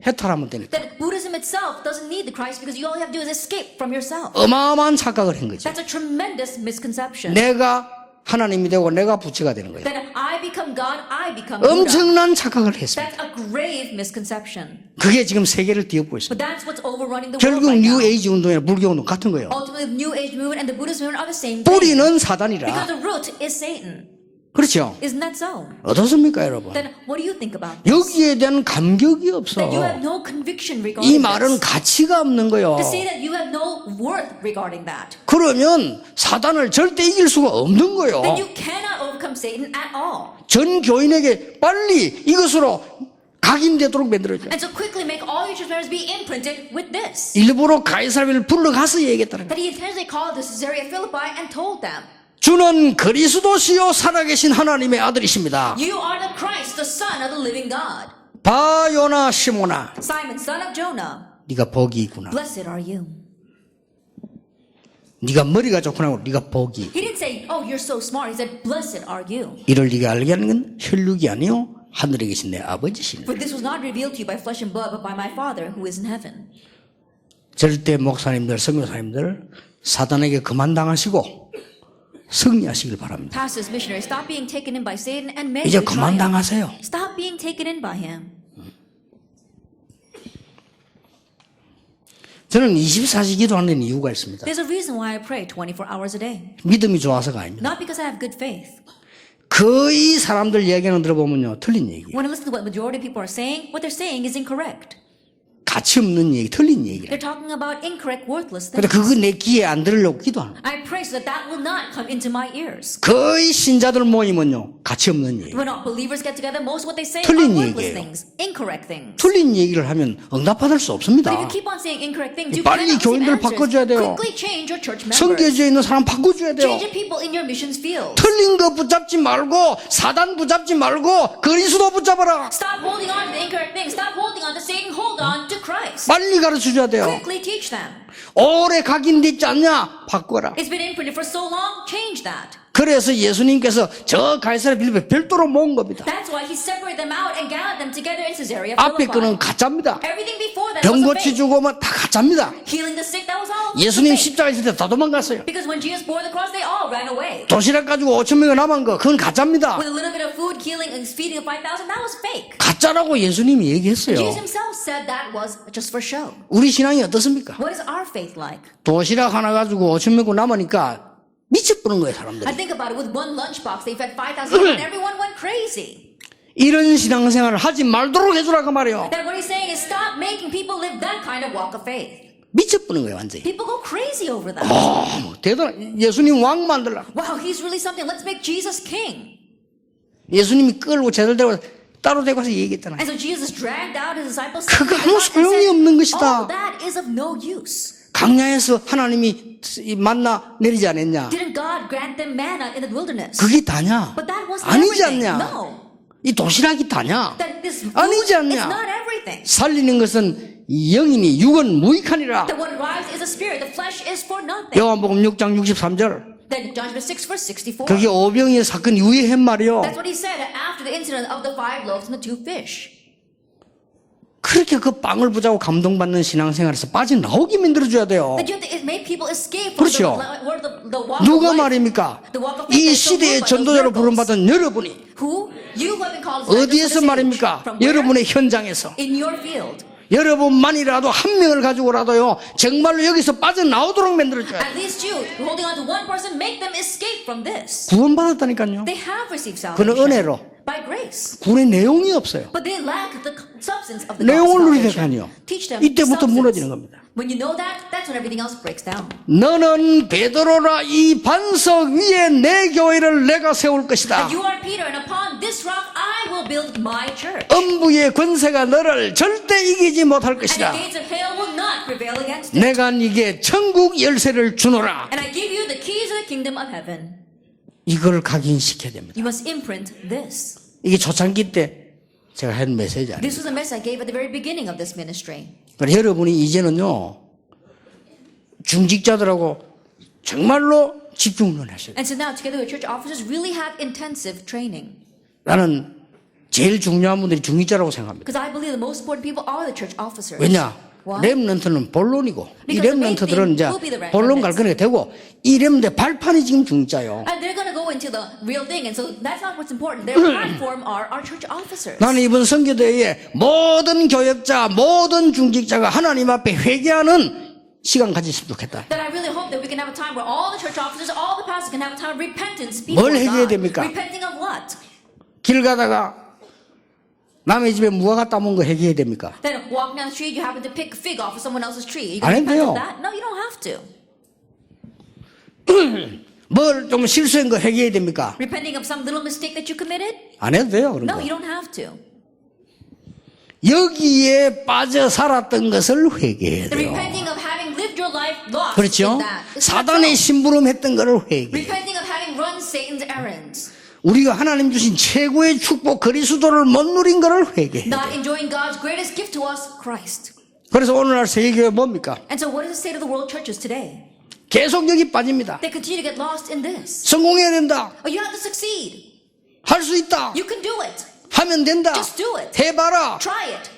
해탈하면 되니까. That Buddhism itself doesn't need the Christ because you all you have to do is escape from yourself. 어마어마한 착각을 한 거죠. That's a tremendous misconception. 내가 하나님이 되고 내가 부처가 되는 거예요. That I become God, I become Buddha. 엄청난 착각을 했습니다. That's a grave misconception. 그게 지금 세계를 뒤엎고 But 있습니다. that's what's overrunning the world 결국 right now. 뉴 에이지 운동이나 불교 운동 같은 거예요. Ultimately, the New Age movement and the Buddhist movement are the same thing. 뿌리는 Because 사단이라. the root is Satan. 그렇죠. Isn't that so? 어떻습니까, 여러분? Then what do you think about this? 여기에 대한 감격이 없어. That you have no conviction 이 regarding 말은 this. 가치가 없는 거예요. To say that you have no worth regarding that. 그러면 사단을 절대 이길 수가 없는 거예요. Then you cannot overcome Satan at all. 전 교인에게 빨리 이것으로 각인되도록 만들어줘요. And so quickly make all your church members be imprinted with this. 일부러 가이사랴를 불러가서 얘기했다는 거예요. That he intentionally called the Caesarea Philippi and told them, 주는 그리스도시요 살아계신 하나님의 아들이십니다. "You are the Christ, the Son of the living God." 바요나 시모나, Simon, son of Jonah, 네가 복이 있구나. blessed are you. 네가 머리가 좋구나. 네가 복이. He didn't say, "Oh, you're so smart." He said, "Blessed are you." 이를 네가 알게 하는 건 혈육이 아니요 하늘에 계신 내 아버지시네. For this was not revealed to you by flesh and blood, but by my Father who is in heaven. 절대 목사님들, 선교사님들 사단에게 그만 당하시고 승리하시길 바랍니다. Pastors, missionaries, stop being taken in by Satan and may 이제 you 그만 triumph. 당하세요. Stop being taken in by him. 저는 24시 기도하는 이유가 있습니다. There's a reason why I pray 24 hours a day. 믿음이 좋아서가 아닙니다. Not because I have good faith. 거의 사람들 얘기하는 들어보면요 틀린 얘기예요. When I listen to what majority of people are saying, what they're saying is incorrect. 가치 없는 얘기, 틀린 얘기예요. They're talking about incorrect, worthless 근데 things. 그거 내 귀에 안 들으려고 기도하는 거예요. I pray so that that will not come into my ears. 거의 신자들 모이면요 가치 없는 얘기. When all believers get together, most of what they say 틀린 are worthless 얘기예요. things, incorrect things. 틀린 얘기를 하면 응답받을 수 But if 없습니다. you keep on saying incorrect things, you 빨리 cannot receive 교인들 answers. 바꿔줘야 돼요. Quickly change your church members. 선교지에 있는 사람 바꿔줘야 돼요. Change the people in your missions field. 틀린 거 붙잡지 말고 사단 붙잡지 말고 그리스도 붙잡아라. Stop holding on to the incorrect things. Stop holding on to Satan. Hold on to Christ. 빨리 가르쳐줘야 돼요. Quickly teach them. 오래 각인됐지 않냐? 바꿔라. It's been imprinted for so long. Change that. 그래서 예수님께서 저 가이사랴 빌립보에 별도로 모은 겁니다. That's why he separated them out and gathered them together in Caesarea 앞에 Philippi. 거는 가짜입니다. Everything before that 병 was a fake. 고치주고 뭐 다 가짜입니다. Healing the sick, that was all 예수님 fake. 십자가 있을 때 다 도망갔어요. Because when Jesus bore the cross, they all ran away. 도시락 가지고 5천 명이 남은 거 그건 가짜입니다. With a little bit of food, healing and feeding of 5,000, that was fake. 가짜라고 예수님이 얘기했어요. Jesus himself said that was just for show. 우리 신앙이 어떻습니까? What is our faith like? 도시락 하나 가지고 5천 명 남으니까 미쳐버는 거예요, 사람들이. I think about it. With one lunchbox, they fed 5,000 people and everyone went crazy. 이런 신앙생활을 하지 말도록 해주라고 말이에요. That what he's saying is stop making people live that kind of walk of faith. 미쳐버는 거예요, 완전히. People go crazy over that. 대단한, 예수님 왕 만들라고. Wow, he's really something. Let's make Jesus king. 예수님이 끌고 제들 데리고 따로 데리고 와서 얘기했잖아요. And so Jesus dragged out his disciples. 그거 and 아무 소용이 없는 것이다. all that is of no use. 강야에서 하나님이 만나 내리지 않았냐? Didn't God grant them manna in the wilderness? 그게 다냐? But that wasn't 아니지 everything. 않냐? No. 이 도시락이 다냐? That this food, 아니지 it's 않냐? not everything. 살리는 것은 영이니 육은 무익하니라. That what arrives is a spirit. The flesh is for nothing. 요한복음 6장 63절. Then John 6 verse 64. 그게 오병이의 사건 이후에 한 말이요. That's what he said after the incident of the 5 loaves and the 2 fish. 그렇게 그 빵을 보자고 감동받는 신앙생활에서 빠져나오게 만들어줘야 돼요. That you have to make people escape from 그렇죠. the walk 누가 of life. 말입니까? The walk of faith 이 that's so 시대의 moved by those 전도자로 miracles. 부름받은 여러분이 Who? You who have been called to 어디에서 the 말입니까? From where? 여러분의 현장에서. In your field. 여러분만이라도 한 명을 가지고라도요, 정말로 여기서 빠져나오도록 만들어줘야 돼요. At least you, holding on to one person, make them escape from this. 구원받았다니까요. They have received 그는 salvation 은혜로. by grace. 구원의 내용이 없어요. But they lack the substance of the 내용을 gospel 누리게 salvation. 하니요. Teach them 이때부터 substance. 무너지는 겁니다. When you know that, that's when everything else breaks down. 너는 베드로라 이 반석 위에 내 교회를 내가 세울 것이다. And you are Peter, and upon this rock I will build my church. 음부의 권세가 너를 절대 이기지 못할 And the 것이다. gates of hell will not prevail against it. 내가 네게 천국 열쇠를 주노라. And I give you the keys of the kingdom of heaven. 이걸 각인시켜야 됩니다. You must imprint this. 이게 초창기 때 제가 한 메시지 아니에요. This was a message I gave at the very beginning of this ministry. 그러니까 여러분이 이제는요, 중직자들하고 정말로 집중을 하셔야 돼요. And so now, together with church officers, really have intensive training. 나는 제일 중요한 분들이 중직자라고 생각합니다. Because I believe the most important people are the church officers. 왜냐? Why? 렘넌트는 본론이고, 이 Because the main 렘넌트들은 thing 이제 will be the remnants. 본론 갈 거니까 되고, 이 렘넌트 발판이 지금 중직자요. And they're going to go into the real thing. And so that's not what's important. Their platform are our church officers. 나는 이번 선교대회에 모든 교역자, 모든 중직자가 하나님 앞에 회개하는 시간 가졌으면 좋겠다. That I really hope that we can have a time where all the church officers, all the pastors can have a time of repentance 뭘 before 회개해야 God. 됩니까? Repenting of what? 길 가다가 남의 집에 무화과 따먹은 거 회개해야 됩니까? Then walking down the street, you happen to pick a fig off of someone else's tree. You 안 can 해도 repent 돼요. of that? No, you don't have to. 뭘 좀 실수한 거 회개해야 됩니까? Repenting of some little mistake that you committed? 안 해도 돼요, 그런 No, 거. you don't have to. 여기에 빠져 살았던 것을 회개해야 The 돼요. repenting of having lived your life lost 그렇죠? in that. It's not 사단의 so. 심부름했던 것을 회개해요. Repenting of having run Satan's errands. 우리가 하나님 주신 최고의 축복 그리스도를 못 누린 것을 회개해요. Not enjoying God's greatest gift to us, Christ. 그래서 오늘날 세계교회 뭡니까? And so what is the state of the world churches today? 계속 여기 빠집니다. They continue to get lost in this. 성공해야 된다. Oh, you have to succeed. 할 수 있다. You can do it. 하면 된다. Just do it. 해봐라. Try it.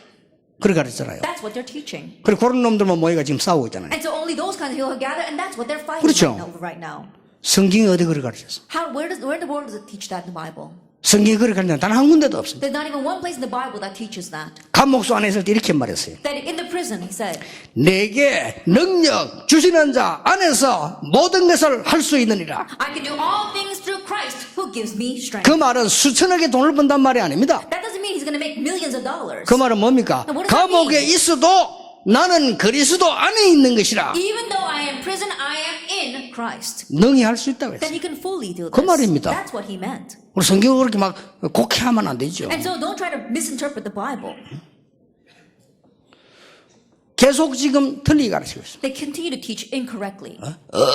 그렇게 가르쳤잖아요. That's what they're teaching. 그리고 그런 놈들만 모여가 지금 싸우고 있잖아요. And so only those kinds of people gather, and that's what they're fighting 그렇죠. right now. 성경이 어디 그렇게 가르쳤어? Where in the world does it teach that in the Bible? 성경이 그렇게 가르치는 단 한 군데도 없습니다. There's not even one place in the Bible that teaches that. 감옥소 안에 있을 때 이렇게 말했어요. That in the prison, he said, 내게 능력 주시는 자 안에서 모든 것을 할 수 있느니라. I can do all things through Christ who gives me strength. 그 말은 수천억의 돈을 번단 말이 아닙니다. That doesn't mean he's going to make millions of dollars. 그 말은 뭡니까? What does that 감옥에 mean? 있어도 나는 그리스도 안에 있는 것이라. Even though I am in prison, I am in Christ. 능히 할 수 있다고 Then 했어요. he can fully do 그 this. 말입니다. That's what he meant. 우리 성경을 그렇게 막 곡해하면 안 되죠. And so don't try to misinterpret the Bible. 계속 지금 틀리게 가르치고 있습니다. They continue to teach incorrectly.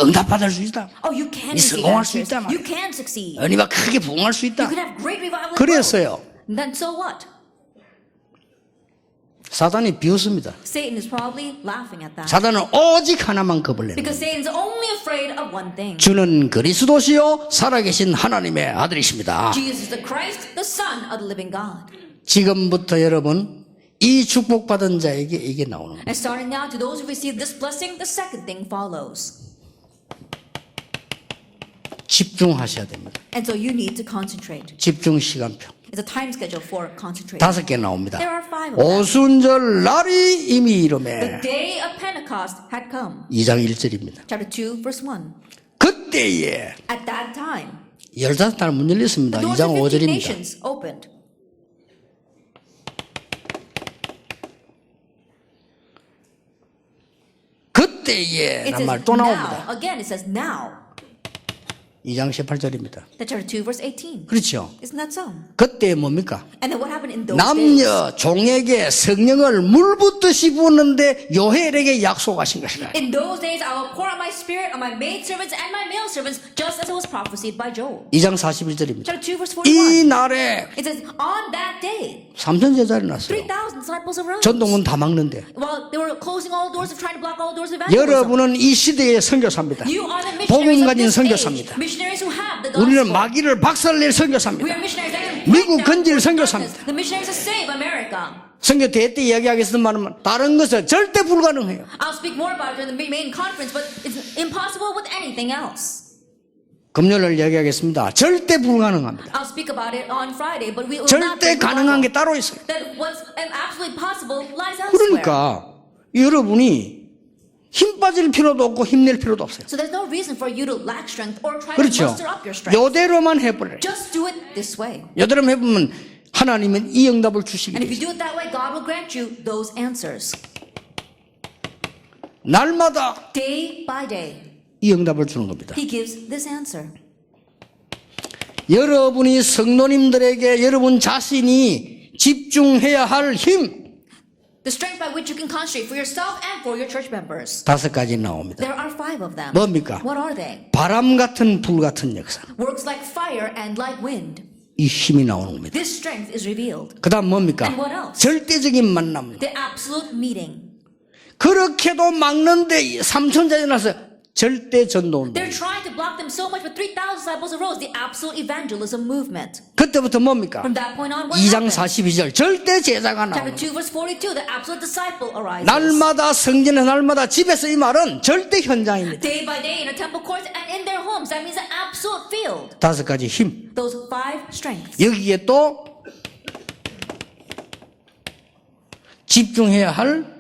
응답받을 수 있다. Oh, you can 이 receive 성공할 수 answers. 있다 말이야. You can succeed. 은혜가 크게 부흥할 수 You 있다. can have great revival. and 그랬어요. growth. Then so what? 사단이 비웃습니다. Satan is probably laughing at that. 사단은 오직 하나만 겁을 내는 Because Satan's only afraid of one thing. 주는 그리스도시요 살아계신 하나님의 아들이십니다. Jesus is the Christ, the Son of the living God. 지금부터 여러분 이 축복받은 자에게 이게 나오는 거예요. And starting now, to those who receive this blessing, the second thing follows. 집중하셔야 됩니다. And so you need to concentrate. 집중 시간표. It's a time schedule for concentration. 5개 나옵니다. There are 5 of them. 오순절 날이 이미 The 이르매 day of Pentecost had come. 2장 1절입니다. Chapter 2, verse 1. 그때에 At that time, 15나라 문 열렸습니다. the doors 2장 of 15 5절입니다. nations opened. 그때에 It 라는 says 말 또 나옵니다. now. Again, it says now. 2장 18절입니다. That's chapter 2, verse 18. 그렇죠. Isn't that so? 그때 뭡니까? And then what happened in those days? 남녀 종에게 성령을 물 붓듯이 부었는데 요엘에게 약속하신 것이라. In those days, I will pour out my spirit on my maidservants and my male servants, just as it was prophesied by Joel. 2장 41절입니다. Chapter 2, verse 이 41. 날에 It says, on that day, 3천 제자를 났어요. 3,000 disciples arose. 전동문 다 막는데 While they were closing all doors and trying to block all doors of evangelism. 여러분은 이 시대의 선교사입니다. You are the 복음 missionaries of 가진 this age. 선교사입니다. Missionaries who have the 우리는 gospel. 마귀를 박살낼 We 선교사입니다. are missionaries that can 미국 break down 건질 the 선교사입니다. darkness. The missionaries that save America. 선교 대회 때 이야기하겠지만 다른 것은 절대 불가능해요. I'll speak more about it during the main conference, but it's impossible with anything else. 금요일날 이야기하겠습니다. 절대 불가능합니다. I'll speak about it on Friday, but we will not 절대 be 가능한 게 따로 있어요. that what's absolutely possible lies elsewhere. 그러니까 여러분이 힘 빠질 필요도 없고 힘낼 필요도 없어요. So there's no reason for you to lack strength or try to 그렇죠. muster up your strength. 요대로만 해버려요. Just do it this way. 요대로만 해보면 하나님은 이 응답을 주시게 And if 돼요. you do it that way, God will grant you those answers. 날마다 Day by day, 이 응답을 주는 겁니다. He gives this answer. 여러분이 성도님들에게 여러분 자신이 집중해야 할 힘 The strength by which you can concentrate for yourself and for your church members. 5가지 나옵니다. There are 5 of them. 뭡니까? What are they? 바람 같은 불 같은 역사. Works like fire and like wind. 이 힘이 나오는 겁니다. This strength is revealed. 그 다음 뭡니까? And what else? 절대적인 만남. The absolute meeting. 그렇게도 막는데 3천자에 나서 절대 전도 They're 운동. trying to block them so much, but 3,000 disciples arose, the absolute evangelism movement. 그때부터 뭡니까? From that point on, what 2장 happened? 42절 절대 제자가 Chapter 나오는 2, verse 42, the absolute disciple arises. 날마다 성전에 날마다 집에서 이 말은 절대 현장입니다. Day by day in a temple courts and in their homes. That means an absolute field. 5가지 힘. Those 5 strengths. 여기에 또 집중해야 할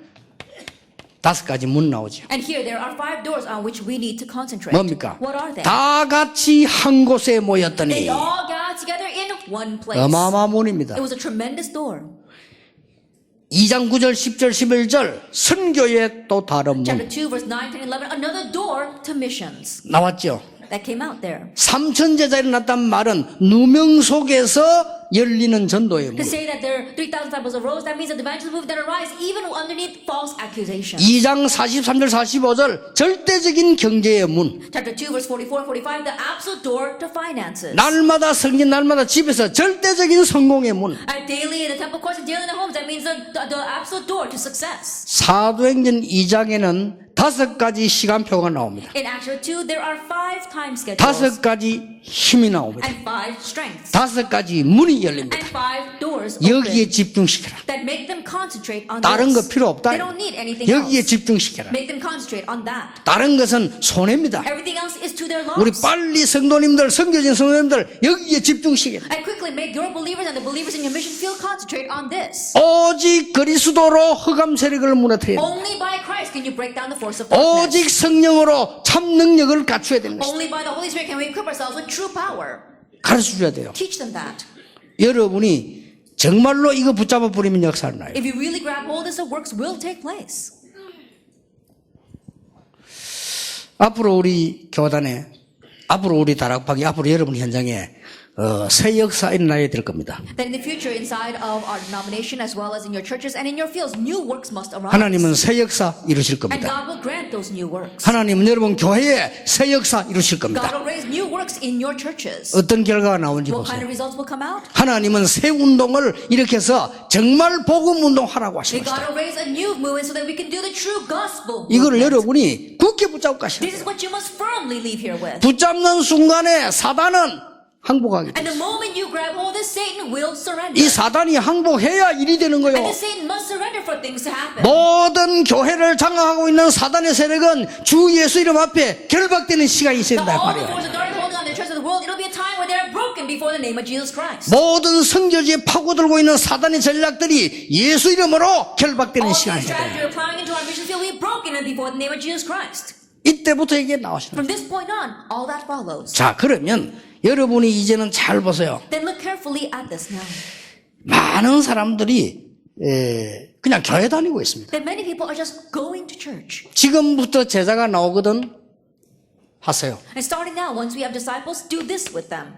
5가지 문 나오죠. And here there are 5 doors on which we need to concentrate. 뭡니까? What are they? 다 같이 한 곳에 모였더니 They all got together in one place. 어마어마한 문입니다. It was a tremendous door. 2장 9절 10절 11절 선교의 또 다른 Chapter 문 2, verse 9, 10, 11, another door to missions. 나왔죠. That came out there. 3천 제자를 났단 말은 누명 속에서 열리는 전도의 To 문. say that there are 3,000 disciples arose, that means that the evangelism movement that arise even underneath false accusations. 2장 43절 45절 절대적인 경제의 문. Chapter 2, verse 44 and 45, the absolute door to finances. 날마다 성전 날마다 집에서 절대적인 성공의 문. And daily in the temple courts and daily in the homes, that means the absolute door to success. 사도행전 2장에는 5가지 시간표가 나옵니다. In Acts 2, there are 5 time schedules 5가지 힘이 나옵니다. and 5 strengths 5가지 문이 열립니다. and 5 doors open 여기에 집중시켜라. that make them concentrate on 다른 거 this. 필요 없다. They don't need anything 여기에 else. 집중시켜라. Make them concentrate on that. 다른 것은 손해입니다. Everything else is to their loss. 우리 빨리 성도님들, 성교진 성도님들 여기에 집중시켜라. And quickly make your believers and the believers in your mission field concentrate on this. 오직 그리스도로 흑암 세력을 무너뜨려야 됩니다. Only by Christ can you break down the force of darkness. 오직 성령으로 참 능력을 갖춰야 됩니다. Only by the Holy Spirit can we equip ourselves with true power. 가르쳐줘야 돼요. Teach them that. 여러분이 정말로 이거 붙잡아 버리면 역사를 나요. If you really grab hold of this, the works will take place. 앞으로 우리 교단에, 앞으로 우리 다락방에, 앞으로 여러분 현장에 새 역사 일어나야 될 겁니다. Then in the future, inside of our denomination, as well as in your churches and in your fields, new works must arise. 하나님은 새 역사 이루실 And 겁니다. God will grant those new works. 하나님은 여러분 교회에 새 역사 이루실 God 겁니다. will raise new works in your churches. 어떤 결과가 나오는지 What kind 보세요. of results will come out? 하나님은 새 운동을 일으켜서 정말 복음 운동하라고 That 하십니다. God will raise a new movement so that we can do the true gospel 이거를 movement. 여러분이 굳게 붙잡고 가셔야 This is 돼요. what you must firmly leave here with. 붙잡는 순간에 사단은 항복하게 And 돼요. the moment you grab hold, this Satan will surrender. 이 사단이 항복해야 일이 되는 And 거예요. this Satan must surrender for things to happen. 모든 교회를 장악하고 있는 사단의 세력은 주 예수 이름 앞에 결박되는 시간이 있어야 된다 All the 말이에요. forces of darkness holding on the church of the world, it'll be a time where they're broken before the name of Jesus Christ. 모든 선교지에 파고들고 있는 사단의 전략들이 예수 이름으로 결박되는 All 시간이 these 돼요. strategies are applying into our mission field will be broken before the name of Jesus Christ. 이때부터 이게 나오시는 From 거예요. this point on, all that follows. 자, 그러면 여러분이 이제는 잘 보세요. Then look carefully at this now. 많은 사람들이 그냥 교회 다니고 있습니다. That many people are just going to church. 지금부터 제자가 나오거든 하세요. And starting now, once we have disciples, do this with them.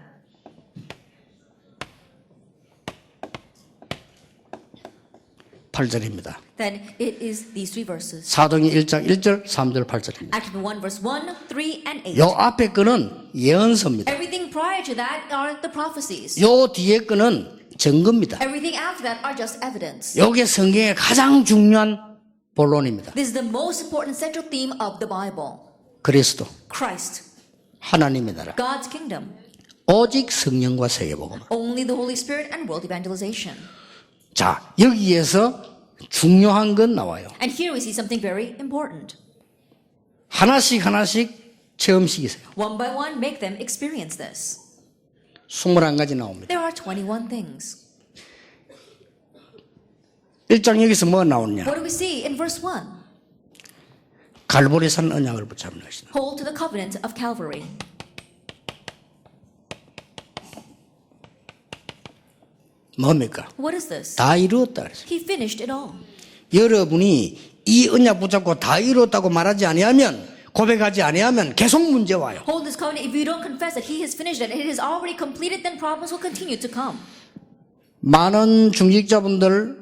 팔절입니다 Then it is these three verses. 사도행 1장 1절, 3절, 8절입니다. Acts 1 verse 1, 3, and 8. 요 앞에 거는 예언서입니다. Everything prior to that are the prophecies. 요 뒤에 거는 증거입니다. Everything after that are just evidence. 요게 성경의 가장 중요한 본론입니다. This is the most important central theme of the Bible. 그리스도, Christ, 하나님의 나라, God's kingdom, 오직 성령과 세계복음. only the Holy Spirit and world evangelization. 자, 여기에서 중요한 건 나와요. And here we see something very important. 하나씩 하나씩 체험시키세요. One by one, make them experience this. 21가지 나옵니다. There are 21 things. 1장 여기서 뭐가 나오느냐? What do we see in verse 1? 갈보리산 언약을 붙잡는 것이다. Hold to the covenant of Calvary. 뭡니까? What is this? 다 이루었다 그랬어요. He finished it all. 여러분이 이 언약 붙잡고 다 이루었다고 말하지 아니하면, 고백하지 아니하면 계속 문제 와요. Hold this covenant. If you don't confess that He has finished it, it is already completed, then problems will continue to come. 많은 중직자분들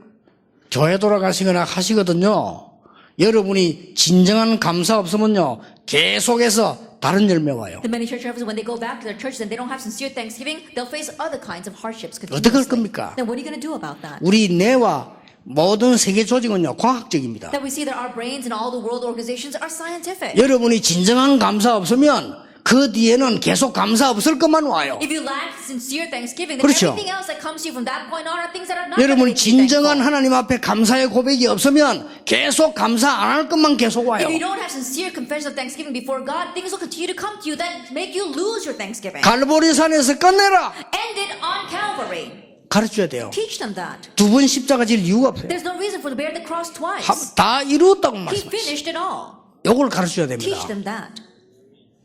교회 돌아가시거나 하시거든요. 여러분이 진정한 감사 없으면요, 계속해서 다른 열매 와요. The many church members, when they go back to their churches and they don't have sincere thanksgiving, they'll face other kinds of hardships 어떻게 할 continuously. 겁니까? Then what are you going to do about that? 우리 뇌와 모든 세계 조직은요, 과학적입니다. That we see that our brains and all the world organizations are scientific. 여러분이 진정한 감사 없으면 그 뒤에는 계속 감사 없을 것만 와요. If you lack sincere thanksgiving, then 그렇죠. everything else that comes to you from that point on are things that are not 여러분이 going to make you 진정한 thankful. 하나님 앞에 감사의 고백이 없으면 계속 감사 안 할 것만 계속 와요. If you don't have sincere confession of thanksgiving before God, things will continue to come to you that make you lose your thanksgiving. 갈보리산에서 끝내라! End it on Calvary. 가르쳐야 돼요. Teach them that. 두 번 십자가 질 이유가 없어요. There's no reason for to bear the cross twice. 다 이루었다고 He 말씀하세요. finished it all. 요걸 가르쳐야 됩니다. Teach them that.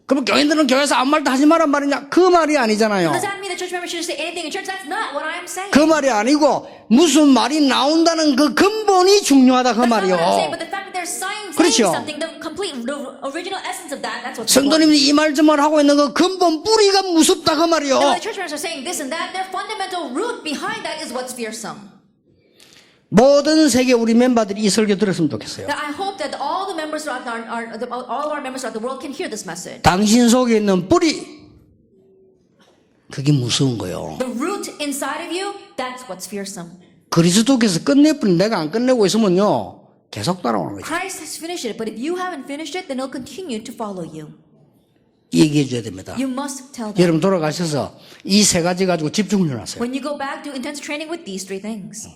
그럼 교인들은 교회에서 아무 말도 하지 말란 말이냐? 그 말이 아니잖아요. Does that mean the church members shouldn't say anything in church? That's not what I'm saying. 그 말이 아니고 무슨 말이 나온다는 그 근본이 중요하다 그 That's not what I'm saying, 말이요. but the fact that they're saying 그렇죠. something, the complete, the original essence of that, that's what's 성도님이 이 말 저 말 하고 있는 그 근본 뿌리가 무섭다 그 말이요. And when the church members are saying this and that, their fundamental root behind that is what's fearsome. 모든 세계 우리 멤버들이 이 설교 들었으면 좋겠어요. That I hope that all the members throughout all of our members throughout the world can hear this message. 당신 속에 있는 뿌리, 그게 무서운 거요. The root inside of you, that's what's fearsome. 그리스도께서 끝내뿐 내가 안 끝내고 있으면요, 계속 따라오는 거죠. Christ has finished it, but if you haven't finished it, then he'll continue to follow you. 얘기해 줘야 됩니다. You must tell them. 여러분 돌아가셔서 이 세 가지 가지고 집중을 하세요. When you go back, do intensive training with these three things.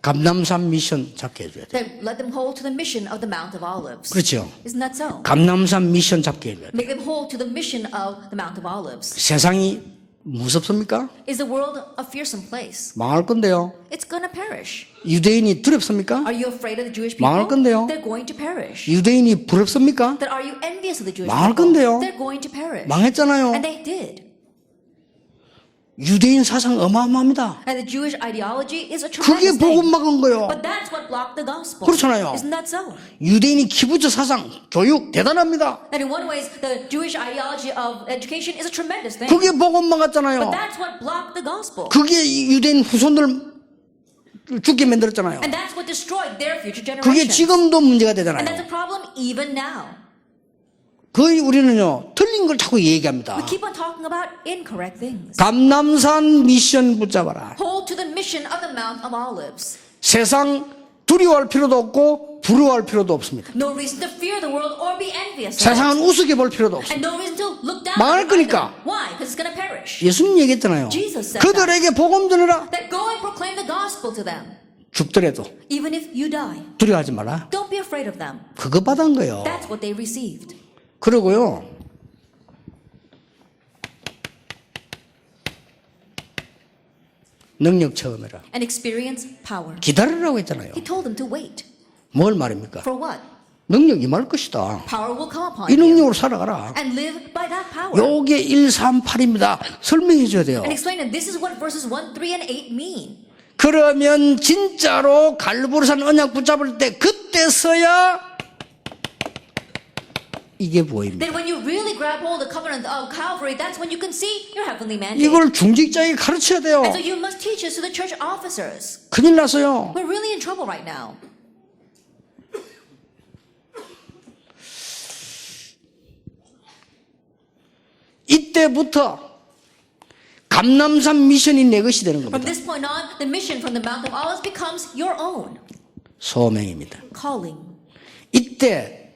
감남산 미션 잡게 해줘야 돼요. Then let them hold to the mission of the Mount of Olives. 그렇죠. Isn't that so? 감남산 미션 잡게 해줘야 돼요. Make them hold to the mission of the Mount of Olives. 세상이 무섭습니까? Is the world a fearsome place? 망할 건데요. It's gonna perish. 유대인이 두렵습니까? Are you afraid of the Jewish people? 망할 건데요. They're going to perish. 유대인이 부럽습니까? That are you envious of the Jewish 망할 people? 건데요. They're going to perish. 망했잖아요. And they did. 유대인 사상 어마어마합니다. And the Jewish ideology is a 그게 tremendous 복음 thing. 막은 거예요. But that's what blocked the gospel. 그렇잖아요. Isn't that so? 유대인이 기부자 사상, 교육 대단합니다. And in one ways, the Jewish ideology of education is a tremendous thing. 그게 복음 막았잖아요. But that's what blocked the gospel. 그게 이 유대인 후손들 죽게 만들었잖아요. And that's what destroyed their future 그게 generations. 지금도 문제가 And that's 되잖아요. a problem even now. 거의 우리는요, 틀린 걸 자꾸 얘기합니다. We keep on talking about incorrect things. 감남산 미션 붙잡아라. Hold to the mission of the Mount of Olives. 세상 두려워할 필요도 없고 부러워할 필요도 없습니다. No reason to fear the world or be envious of it. 세상은 우습게 볼 필요도 없습니다. And no reason to look down 망할 on it. 거니까. Why? Because it's going to perish. 예수님 얘기했잖아요. Jesus said 그들에게 복음 전해라. That go and proclaim the gospel to them. 죽더라도 Even if you die. 두려워하지 마라. Don't be afraid of them. 그거 받은 거예요. That's what they received. 그러고요. 능력 체험해라. And experience power. 기다리라고 했잖아요. He told them to wait. 뭘 말입니까? For what? 능력 임할 것이다. Power will come upon 이 you. 능력으로 살아가라. And live by that power. 요게 1, 3, 8입니다. 설명해 줘야 돼요. And explain that this is what verses 1, 3, and 8 mean. 그러면 진짜로 갈보리산 언약 붙잡을 때 그때서야 이게 보입니다. Then when you really grab hold of the covenant of Calvary, that's when you can see your heavenly mandate. 이걸 중직자에게 가르쳐야 돼요. And so you must teach this to the church officers. 큰일 났어요. We're really in trouble right now. 이때부터 감남산 미션이 내 것이 되는 From 겁니다. this point on, the mission from the Mount of Olives becomes your own 소명입니다. calling. 이때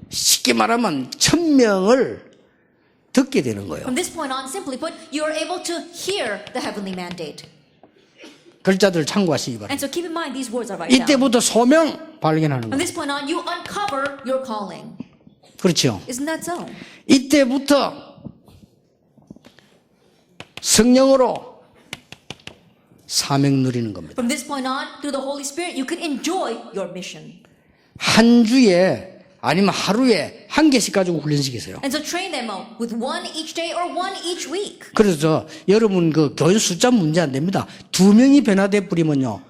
쉽게 말하면 1000명을 듣게 되는 거예요. From this point on, simply put, you are able to hear the heavenly mandate. 글자들 참고하시기 바랍니다. And so keep in mind these words are right down. 이때부터 소명 발견하는 From 거예요. this point on, you uncover your calling. 그렇죠. Isn't that so? 이때부터 성령으로 사명 누리는 겁니다. From this point on, through the Holy Spirit, you can enjoy your mission. 한 주에 아니면 하루에 한 개씩 가지고 훈련시키세요. And so train them with one each day or one each week. 그래서 여러분 그 교인 숫자 문제 안 됩니다. 2명이 변화돼 버리면요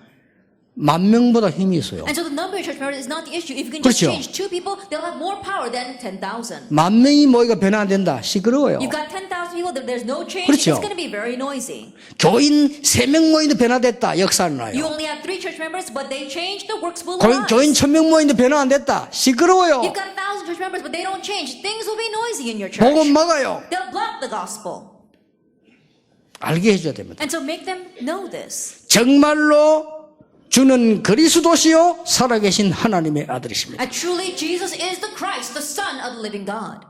10,000명보다 힘이 있어요. And so the number of church members is not the issue. If you can just 그렇죠. change 2 people, they'll have more power than 10,000. 10,000명이 모이가 변화 안 된다. 시끄러워요. You've got 10,000 people, there's no change, 그렇죠. it's going to be very noisy. 교인 3명 모이도 변화됐다. 역사는 You 나요. only have 3 church members, but they change, the works will arise. 교인 1,000명 모이도 변화 안 됐다. 시끄러워요. You've got 1,000 church members, but they don't change. Things will be noisy in your church. 복음 막아요. They'll block the gospel. 알게 해줘야 됩니다. And so make them know this. 정말로 주는 그리스도시요 살아계신 하나님의 아들이십니다. And truly, Jesus is the Christ, the Son of the living God.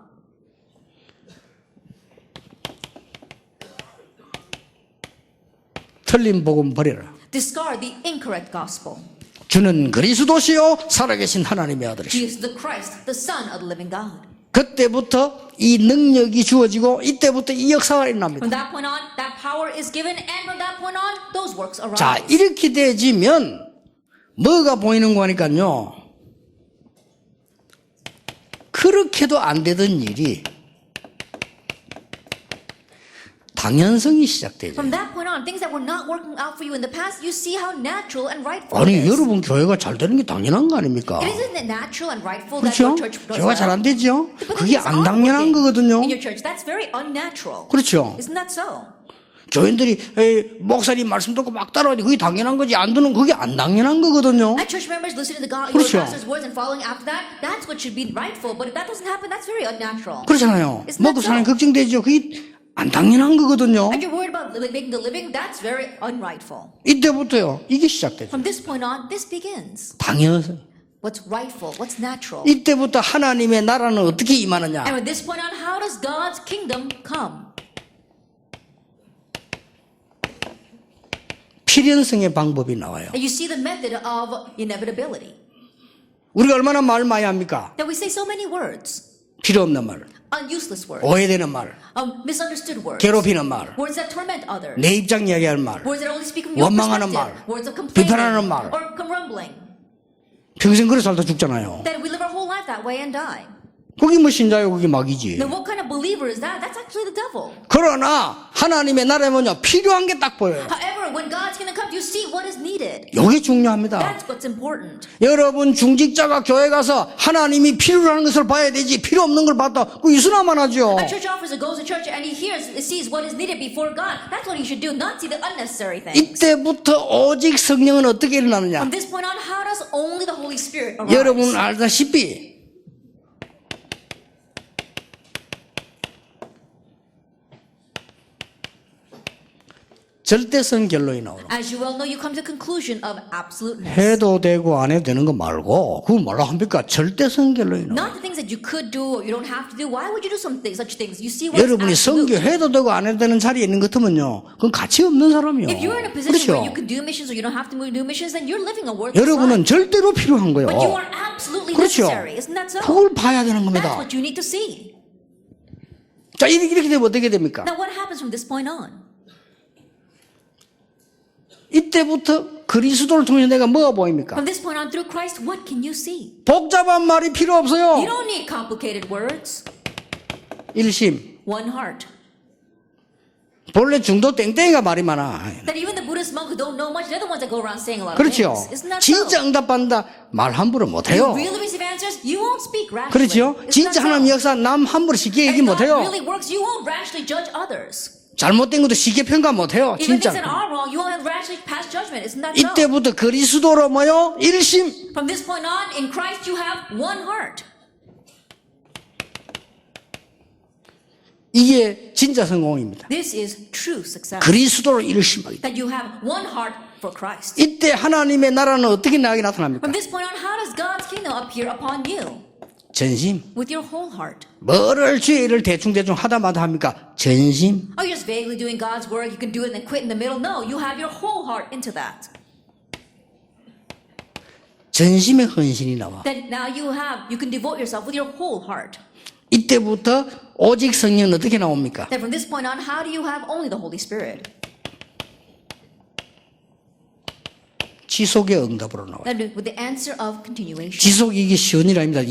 틀린 복음 버려라. Discard the incorrect gospel. 주는 그리스도시요 살아계신 하나님의 아들이십니다. Jesus is the Christ, the Son of the living God. 그때부터 이 능력이 주어지고 이때부터 이 역사가 일어납니다. From that point on, that power is given, and from that point on, those works arise. 자, 이렇게 되지면 뭐가 보이는 거니까요. 그렇게도 안 되던 일이 당연성이 시작되죠. From that point on, things that were not working out for you in the past, you see how natural and rightful 아니 it is. 여러분 교회가 잘 되는 게 당연한 거 아닙니까? It isn't it natural and rightful that 그렇죠? your church does 교회가 잘 well? 안 되죠? But 그게 things 안 aren't 당연한 working 거거든요. in your church. That's very unnatural. 그렇죠? Isn't that so? 교인들이 목사님 말씀 듣고 막 따라하니 그게 당연한 거지 안 듣는 그게 안 당연한 거거든요. And church members listening to God, 그렇죠. your pastor's words and following after that, that's what should be rightful. But if that doesn't happen, that's very unnatural. 그렇잖아요. Isn't 먹고 that 사는 so? 걱정되죠. 그게 안 당연한 거거든요. And you're worried about making the living, that's very unrightful. 이때부터요. 이게 시작되죠. From this point on, this begins. 당연해서. What's rightful? What's natural? 이때부터 하나님의 나라는 어떻게 임하느냐. And from this point on, how does God's kingdom come? 필연성의 방법이 나와요. And you see the method of inevitability. 우리가 얼마나 말 많이 합니까? That we say so many words, 필요 없는 말, useless words, 오해되는 말, misunderstood words, 괴롭히는 말, words that torment others, 내 입장 이야기할 말, words that only speak from your 원망하는 perspective, 말, words of complaining 비판하는 말. or grumbling. 평생 그래 살다 죽잖아요. That we live our whole life that way and die. 그게 뭐 신자요? 그게 막이지. Then what kind of believer is that? That's actually the devil. 그러나 하나님의 나라면요 필요한 게 딱 보여요. However, when God's kingdom comes, you see what is needed. 이게 중요합니다. That's what's important. 여러분 중직자가 교회 가서 하나님이 필요한 것을 봐야 되지 필요 없는 걸 봤다 그 이수나만 하죠. A church officer goes to church and he sees what is needed before God. That's what he should do, not see the unnecessary things. 이때부터 오직 성령은 어떻게 일어나느냐. From this point on, how does only the Holy Spirit arise? 여러분 알다시피 절대성 결론이 나오는 As you well know, you come to the conclusion of absoluteness. 해도 되고 안 해도 되는 거 말고 그걸 뭐라 합니까? 절대성 결론이 나와요. Not the things that you could do or you don't have to do. Why would you do such things? You see what's 여러분이 absolute. 선교 해도 되고 안 해도 되는 자리에 있는 것 같으면요 그건 가치 없는 사람이요. If you're in a position where 그렇죠. you can do missions or you don't have to do missions, then you're living a worthless 여러분은 life. 절대로 필요한 거예요. But you are absolutely 그렇죠. necessary. Isn't that so? 그걸 봐야 되는 That's 겁니다. what you need to see. 자 이렇게 되면 어떻게 됩니까? Now what happens from this point on? 이때부터 그리스도를 통해 내가 뭐가 보입니까? From this point on through Christ, what can you see? 복잡한 말이 필요 You 없어요. don't need complicated words. 일심. One heart. 본래 중도 땡땡이가 말이 많아. That even the Buddhist monks who don't know much, they're the ones that go around saying a lot of 그렇죠. things. Isn't that 진짜 so? 응답받는다 말 함부로 You 못해요. really receive answers, you won't speak rashly. 그렇죠. Isn't 진짜 that so? 하나님 역사 남 함부로 쉽게 얘기 If God 못해요. really works, you won't rashly judge others. 잘못된 것도 쉽게 평가 못해요. Even 진짜. things that are wrong, you won't rashly pass judgment. Isn't that so? 이때부터 그리스도로 뭐요? 일심. From this point on, in Christ you have one heart. 이게 진짜 성공입니다. This is true success. 그리스도로 일심하기. That you have one heart for Christ. 이때 하나님의 나라는 어떻게 나게 나타납니까? From this point on, how does God's kingdom appear upon you? 전심. With your whole heart. 뭐를 주의 일을 대충대충 하다마다 합니까? 전심. Are you just vaguely doing God's work? You can do it and then quit in the middle? No, you have your whole heart into that. 전심의 헌신이 나와. Then now you can devote yourself with your whole heart. 이때부터 오직 성령은 어떻게 나옵니까? Then from this point on, how do you have only the Holy Spirit? 지속의 응답으로 나와요. Then with the answer of continuation. 지속 이게 쉬운 일 아닙니다.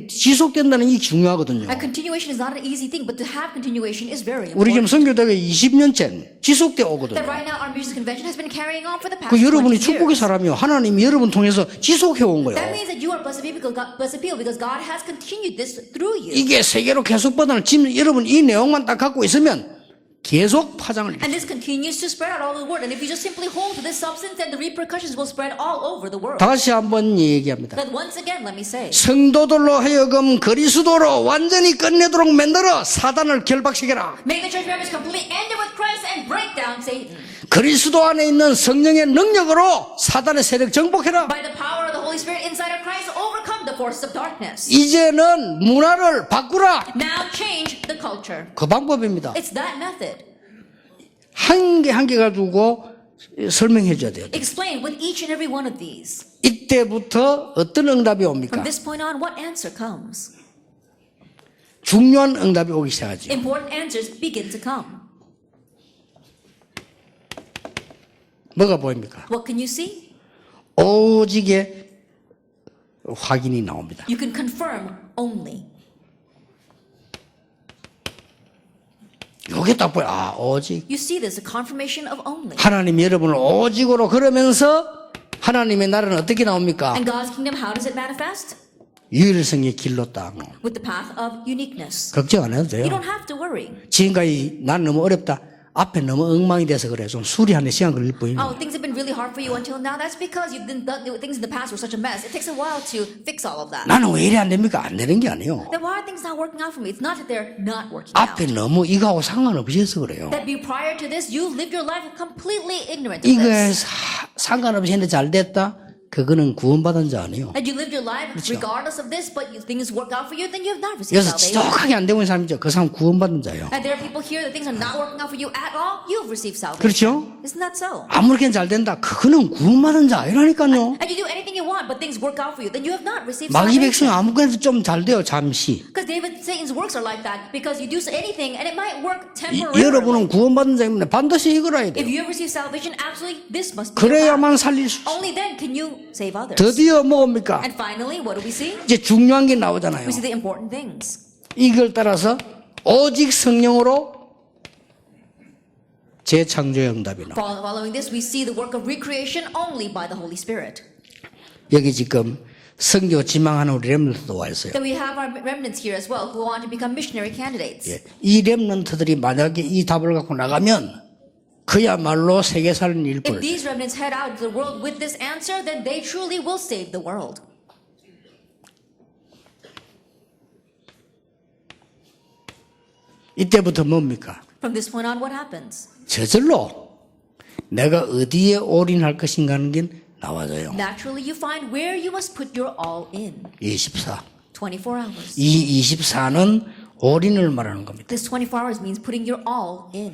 지속된다는 게 중요하거든요. And continuation is not an easy thing, but to have continuation is very 우리 지금 important. 선교대회 20년째 지속돼 오거든요. That right now our music convention has been carrying on for the past 그 20 여러분이 years. 축복의 사람이요. 하나님이 여러분 통해서 지속해 온 거예요. That means that you are blessed people because God has continued this through you. 이게 세계로 계속 뻗어나는 지금 여러분 이 내용만 딱 갖고 있으면 계속 파장을 And this continues to spread out all over the world. And if you just simply hold to this substance, then the repercussions will spread all over the world. 다시 한번 얘기합니다. But once again, let me say, 성도들로 하여금 그리스도로 완전히 끝내도록 만들어 사단을 결박시켜라. make the church members completely ended with Christ and break down Satan. 그리스도 안에 있는 성령의 능력으로 사단의 세력 정복해라. By the power of the Holy Spirit inside of Christ, overcome the forces of darkness. 이제는 문화를 바꾸라. Now change the culture. 그 방법입니다. It's that method. 한 개 한 개 가지고 설명해 줘야 돼요. Explain with each and every one of these. 이때부터 어떤 응답이 옵니까? From this point on, what answer comes? 중요한 응답이 오기 시작하죠. Important answers begin to come. 뭐가 보입니까? What can you see? 오직의 확인이 나옵니다. You can confirm only. 이게 딱 보여. 아, 오직. You see this, a confirmation of only. 하나님 여러분을 오직으로 그러면서 하나님의 나라는 어떻게 나옵니까? And God's kingdom, how does it manifest? 유일성의 길로 딱. With the path of uniqueness. 걱정 안 해도 You 돼요. don't have to worry. 지금까지 난 너무 어렵다. 앞에 너무 엉망이 돼서 그래. 좀 수리하는 시간 걸릴 뿐이에요. Oh, things have been really hard for you until now. That's because you've done things in the past were such a mess. It takes a while to fix all of that. 나는 왜 이래 안 됩니까? 안 되는 게 아니에요. Then why are things not working out for me? It's not that they're not working out. 앞에 너무 이거하고 상관없이 해서 그래요. That prior to this, you lived your life completely ignorant of 이거에 this. 상관없이 했는데 잘 됐다? 그거는 구원받은 자 아니에요. That you lived your life 그렇죠. regardless of this, but things work out for you, then you have not received 여기서 salvation. 지독하게 안 되고 있는 사람이죠. 그 사람 구원받은 자예요. And there are people here that things are not working out for you at all, you've received salvation. 그렇죠? Isn't that so? 아무렇게나 잘 된다. 그거는 구원받은 자 아니라니까요. And you do anything you want, but things work out for you, then you have not received 마귀 salvation. 백성 아무거나 좀 잘 돼요. 잠시. Because Satan's works are like that. Because you do anything, and it might work 여러분은 temporarily. 구원받은 자이면 반드시 이거라야 If 돼요. you have received salvation, absolutely this must be your path. 그래야만 살릴 수 있어요. Only then can you save others. 드디어 뭡니까? And finally, what do we see? 이제 중요한 게 나오잖아요. We see the important things. 이걸 따라서 오직 성령으로 재창조의 응답이 나옵니다. Following this, we see the work of recreation only by the Holy Spirit. 여기 지금 선교 지망하는 우리 렘넌트도 와 있어요. Then we have our remnants here as well who want to become missionary candidates. 예. 이 렘넌트들이 만약에 이 답을 갖고 나가면 그야말로 세계 살린 If 일꾼을. these remnants head out into the world with this answer, then they truly will save the world. 이때부터 뭡니까? From this point on, what happens? 저절로 내가 어디에 올인할 것인가 하는 게 나와져요. Naturally, you find where you must put your all in. 24. 24 hours. 이 24는 올인을 말하는 겁니다. This 24 hours means putting your all in.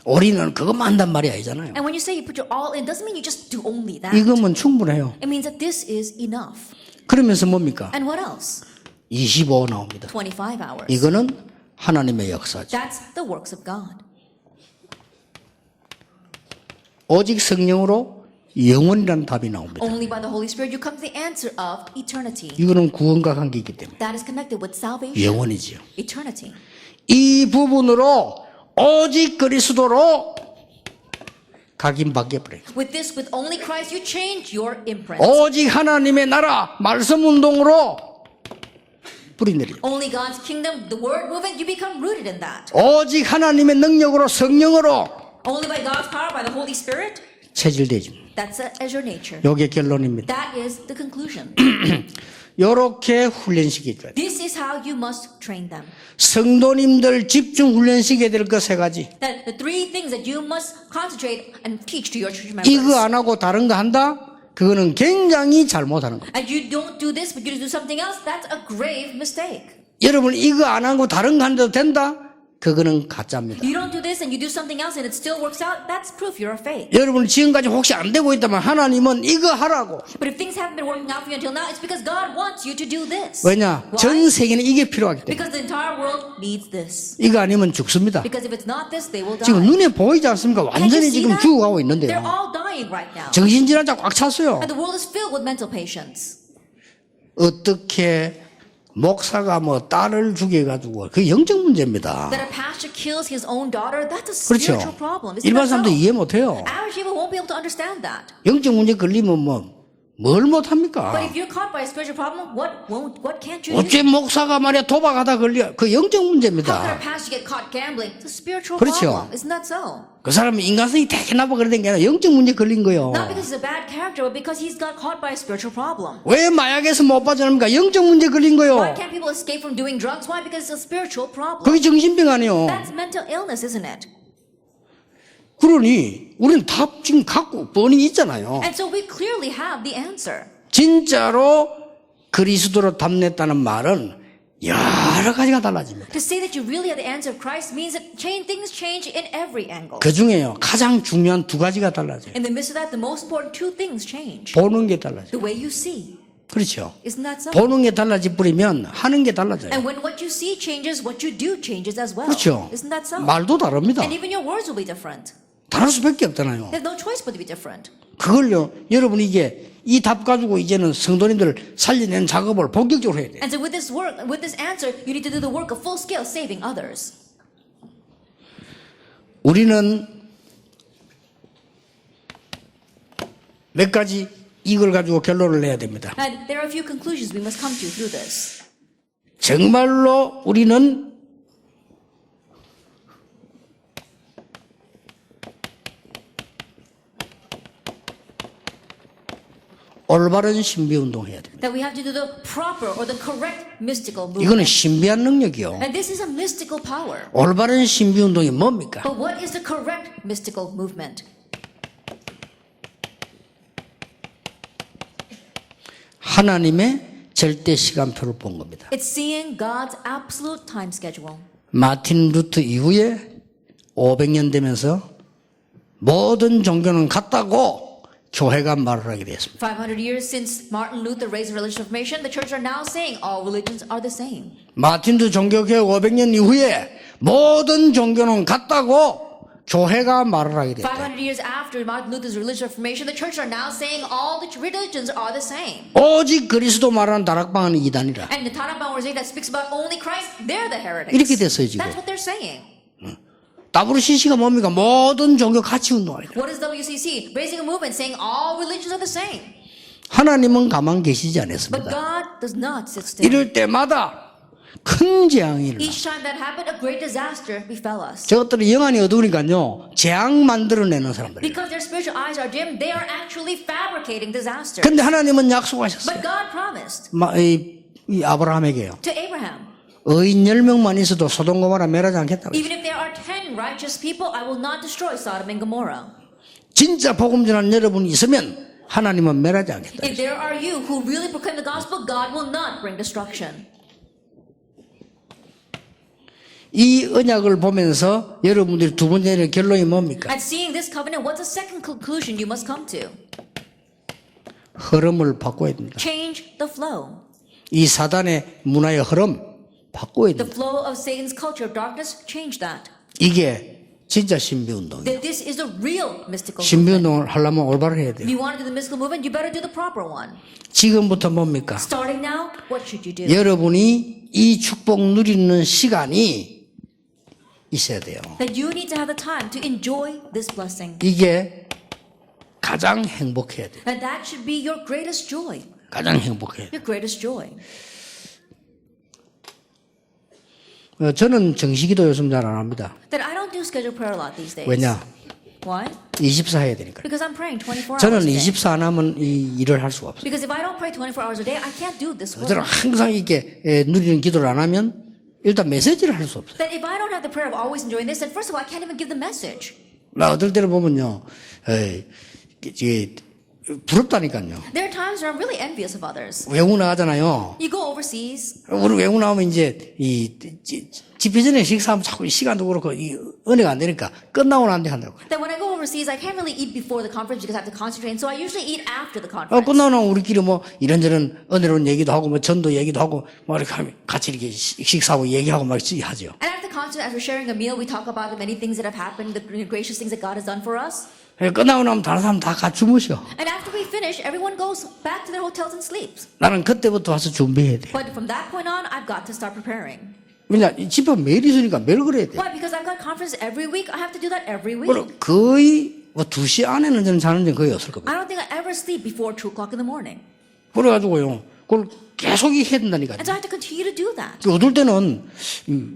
올인은 그것만 한단 말이 아니잖아요. And when you say you put your all in, doesn't mean you just do only that. 이거면 충분해요. It means that this is enough. 그러면서 뭡니까? And what else? 25 나옵니다. 25 hours. 이거는 하나님의 역사죠. That's the works of God. 오직 성령으로 영원이라는 답이 나옵니다. Only by the Holy Spirit you come to the answer of eternity. 이거는 구원과 관계이기 때문에 That is connected with salvation. 영원이지요. Eternity. 이 부분으로 오직 그리스도로 각인바뀌어 버려요. With this, with only Christ, you change your imprint. 오직 하나님의 나라 말씀 운동으로 뿌리내려. Only God's kingdom, the word movement, you become rooted in that. 오직 하나님의 능력으로 성령으로 Only by God's power, by the Holy Spirit, 체질되죠. that's as your nature. 요게 결론입니다. That is the conclusion. 요렇게 훈련시켜줘야 돼요. This is how you must train them. 성도님들 집중 훈련시켜야 될 것 세 가지. That the three things that you must concentrate and teach to your church members. 이거 안 하고 다른 거 한다? 그거는 굉장히 잘못하는 겁니다. And you don't do this, but you do something else, that's a grave mistake. 여러분 이거 안 하고 다른 거 한다도 된다? 그거는 가짜입니다. You don't do this and you do something else and it still works out, that's proof you're a fake. 여러분 지금까지 혹시 안 되고 있다면 하나님은 이거 하라고. But if things haven't been working out for you until now, it's because God wants you to do this. 왜냐? Why? 전 세계는 이게 필요하기 때문에. Because the entire world needs this. 이거 아니면 죽습니다. Because if it's not this, they will die. 지금 눈에 보이지 않습니까? Can't you 완전히 see 지금 that? 죽어가고 They're 있는데요. all dying right now. 정신질환자 꽉 찼어요. And the world is filled with mental patients. 어떻게 목사가 뭐 딸을 죽여가지고 그 영적 문제입니다. That a pastor kills his own daughter, that's a 그렇죠. spiritual problem. Isn't 일반 that 사람도 so? 이해 못해요. Average people won't be able to understand that. 영적 문제 걸리면 뭐 뭘 못합니까? But if you're caught by a spiritual problem, what can't you do? 어째 목사가 말이야 도박하다 걸려? 그 영적 How can a 문제입니다. pastor get caught gambling? It's a spiritual 그렇죠. problem. Isn't that so? 그 사람이 인간성이 되게 나빠 그러던 게 아니라 영적 문제 걸린 거예요. Not because he's a bad character, but because he's got caught by a spiritual problem. 왜 마약에서 못 빠져나옵니까? 영적 문제 걸린 Why 거예요. can't people escape from doing drugs? Why? Because it's a spiritual problem. 그게 정신병 아니에요. That's mental illness, isn't it? 그러니 우리는 답 지금 갖고 뻔히 있잖아요. And so we clearly have the answer. 진짜로 그리스도로 답냈다는 말은 여러 가지가 달라집니다. To say that you really have the answer of Christ means that things change in every angle. 그 중에요 가장 중요한 두 가지가 달라져요. In the midst of that, the most important two things change. 보는 게 달라져요. The way you see. 그렇죠. Isn't that so? 보는 게 달라져 버리면 하는 게 달라져요. And when what you see changes, what you do changes as well. 그렇죠. Isn't that so? 말도 다릅니다. And even your words will be different. 다를 수밖에 없잖아요. There's no choice but to be different. 그걸요 여러분 이게 이 답 가지고 이제는 성도님들 살려내는 작업을 본격적으로 해야 돼요. And so with this work, with this answer, you need to do the work of full scale saving others. 우리는 몇 가지 이걸 가지고 결론을 내야 됩니다. And there are a few conclusions we must come to through this. 정말로 우리는 올바른 신비 운동해야 됩니다. That we have to do the proper or the correct mystical 이거는 movement. 신비한 능력이요. And this is a mystical power. 올바른 신비 운동이 뭡니까? But what is the correct mystical movement? 하나님의 절대 시간표를 본 겁니다. It's seeing God's absolute time schedule. 마틴 루터 이후에 500년 되면서 모든 종교는 같다고 교회가 말을 하게 되었습니다. 500 years since Martin Luther raised religious reformation, the church are now saying all religions are the same. 마틴 루터 종교교회 500년 이후에 모든 종교는 같다고 교회가 말을 하게 됐다. 500 years after Martin Luther's religious reformation, the church are now saying all the religions are the same. 오직 그리스도 말하는 다락방은 이단이라. And the Tanakh organization that speaks about only Christ, they're the heretics. 이렇게 됐어요, 지금. That's what they're saying. WCC가 뭡니까? 모든 종교 가치 운동하니까. What is WCC? Raising a movement saying all religions are the same. 하나님은 가만 계시지 But 않았습니다. God does not sit still. 이럴 때마다 큰 재앙이 일어나. Each time that happened, a great disaster befell us. 저것들이 영안이 어두우니까요, 재앙 만들어내는 사람들이에요. Because their spiritual eyes are dim, they are actually fabricating disaster. 근데 하나님은 약속하셨어요. But God promised 이 아브라함에게요. to Abraham, 의인 10명만 있어도 소돔고모라 멸하지 않겠다고. even if there are 10 righteous people, I will not destroy Sodom and Gomorrah. 진짜 복음 전한 여러분이 있으면 하나님은 멸하지 않겠다. If there are you who really proclaim the gospel, God will not bring destruction. 이 언약을 보면서 여러분들이 두 번째 결론이 뭡니까? And seeing this covenant, what's the second conclusion you must come to? 흐름을 바꿔야 됩니다. Change the flow. 이 사단의 문화의 흐름 바꿔야 The 됩니다. flow of Satan's culture of darkness, change that. 이게 진짜 신비운동이에요. That this is a real mystical movement. 신비운동을 하려면 올바로 해야 If 돼요. you want to do the mystical movement, you better do the proper one. 지금부터 뭡니까? Starting now, what should you do? 여러분이 이 축복 누리는 시간이 있어야 돼요. That you need to have the time to enjoy this blessing. 이게 가장 행복해야 돼요. And that should be your greatest joy. 가장 행복해야 돼요. Your greatest joy. 저는 정식기도 요즘 잘 안 합니다. That I don't do scheduled prayer a lot these days. 왜냐? Why? 24 해야 되니까. Because I'm praying 24 hours 저는 a day. 24 안 하면 이 일을 할 수가 없어요. Because if I don't pray 24 hours a day, I can't do this 저는 work. 항상 이렇게 누리는 기도를 안 하면 일단 메시지를 할 수 없어요. That if I don't have the prayer of always enjoying this, then first of all, I can't even give the message. 나 어떨 때를 보면요, 이게 부럽다니까요. There are times where I'm really envious of others. 외국 나가잖아요. You go overseas, 우리 외국 나오면 이제 집회 전에 식사하면 자꾸 시간도 그렇고 이 은혜가 안 되니까 끝나고 난 뒤에 한다고. then when I go overseas, I can't really eat before the conference because I have to concentrate. And so I usually eat after the conference. 끝나고 나면 우리끼리 뭐 이런저런 은혜로운 얘기도 하고 뭐 전도 얘기도 하고 뭐 이렇게 하면 같이 이렇게 식사하고 얘기하고 막 하죠. And after the conference, as we're sharing a meal, we talk about the many things that have happened, the gracious things that God has done for us. 끝나고 나면 다른 사람 다 같이 주무셔. And after we finish, everyone goes back to their hotels and sleeps. 나는 그때부터 와서 준비해야 돼. But from that point on, I've got to start preparing. 왜냐, 이 집회 매일 있으니까 매일 그래야 돼. Why? Because I've got conferences every week. I have to do that every week. 그럼 거의 뭐 2시 안에는 저는 자는 적 거의 없을 겁니다. I don't think I ever sleep before 2 o'clock in the morning. 그래가지고요, 그걸 계속 해야 된다니까요. And so I have to continue to do that. 어떨 때는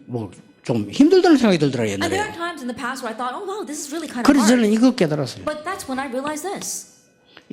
뭐 좀 힘들다는 생각이 들더라 And there 옛날에. are times in the past where I thought, oh wow, this is really kind of 그래서 hard. 저는 이거 깨달았어요. But that's when I realized this.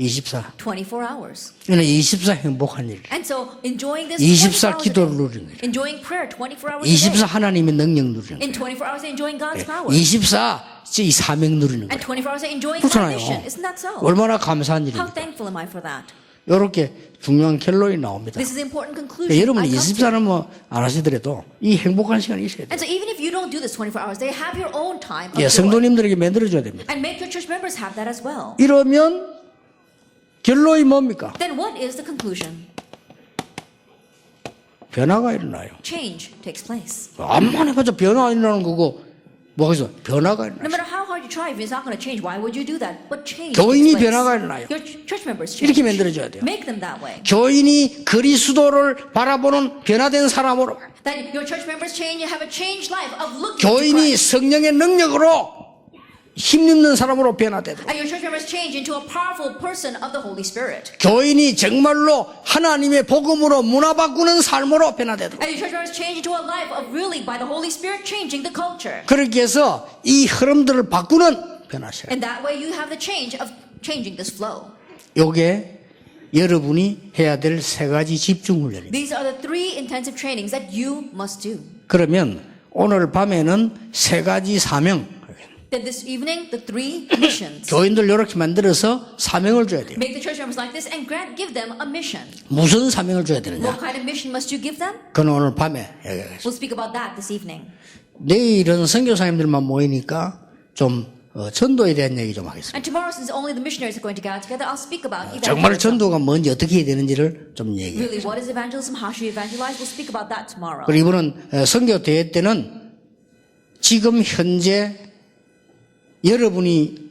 24. 24 hours. 이거는 24 행복한 일. And so enjoying this 24 24 hours a 기도를 day. 누리는 일. Enjoying prayer 24 hours a 24 day. 하나님의 능력 누리는 일. In 24 hours enjoying God's power. 24 이 사명 누리는 And 거. 24 hours enjoying 그렇잖아요. my mission. Isn't that so? 얼마나 감사한 How 일입니까? thankful am I for that? 이렇게 중요한 결론이 나옵니다. This is an important conclusion. 여러분이 I come to. 24는 뭐 안 하시더라도 이 행복한 시간이 있어야 돼요. And so even if you don't do this 24 hours, they have your own time of 예, joy. 성도님들에게 만들어줘야 됩니다. And make your church members have that as well. 이러면 결론이 뭡니까? Then what is the conclusion? 변화가 일어나요. Change takes place. 암만 해봤자 변화 일어나는 거고 뭐가 있어? 변화가 No 일어나요. matter how hard you try, if it's not going to change, why would you do that? But change 교인이 takes place. 변화가 일어나요. Your church members change. 이렇게 만들어줘야 돼요. Make them that way. 교인이 그리스도를 바라보는 변화된 사람으로, That your church members change, have a changed life of looking to 교인이 Christ. 성령의 능력으로 힘입는 사람으로 변화되도록, And your church members change into a powerful person of the Holy Spirit. 교인이 정말로 하나님의 복음으로 문화 바꾸는 삶으로 변화되도록. And your church members change into a life of really, by the Holy Spirit, changing the culture. 그렇게 해서 이 흐름들을 바꾸는 변화시간. And that way you have the change of changing this flow. 요게 여러분이 해야 될 세 가지 집중 훈련입니다. These are the 3 intensive trainings that you must do. 그러면 오늘 밤에는 세 가지 사명, Then this evening, the 3 missions. 교인들 이렇게 만들어서 사명을 줘야 돼요. Make the church members like this and give them a mission. 무슨 사명을 줘야 What 되느냐? kind of mission must you give them? 그건 오늘 밤에 얘기하겠습니다. We'll speak about that this evening. 내일은 선교사님들만 모이니까 좀 전도에 대한 얘기 좀 하겠습니다. And tomorrow, since only the missionaries are going to gather together, I'll speak about 정말 evangelism. 전도가 뭔지 어떻게 해야 되는지를 좀 얘기해요. Really, what is evangelism? How should you evangelize? We'll speak about that tomorrow. 그리고 이번은 선교 대회 때는 지금 현재 여러분이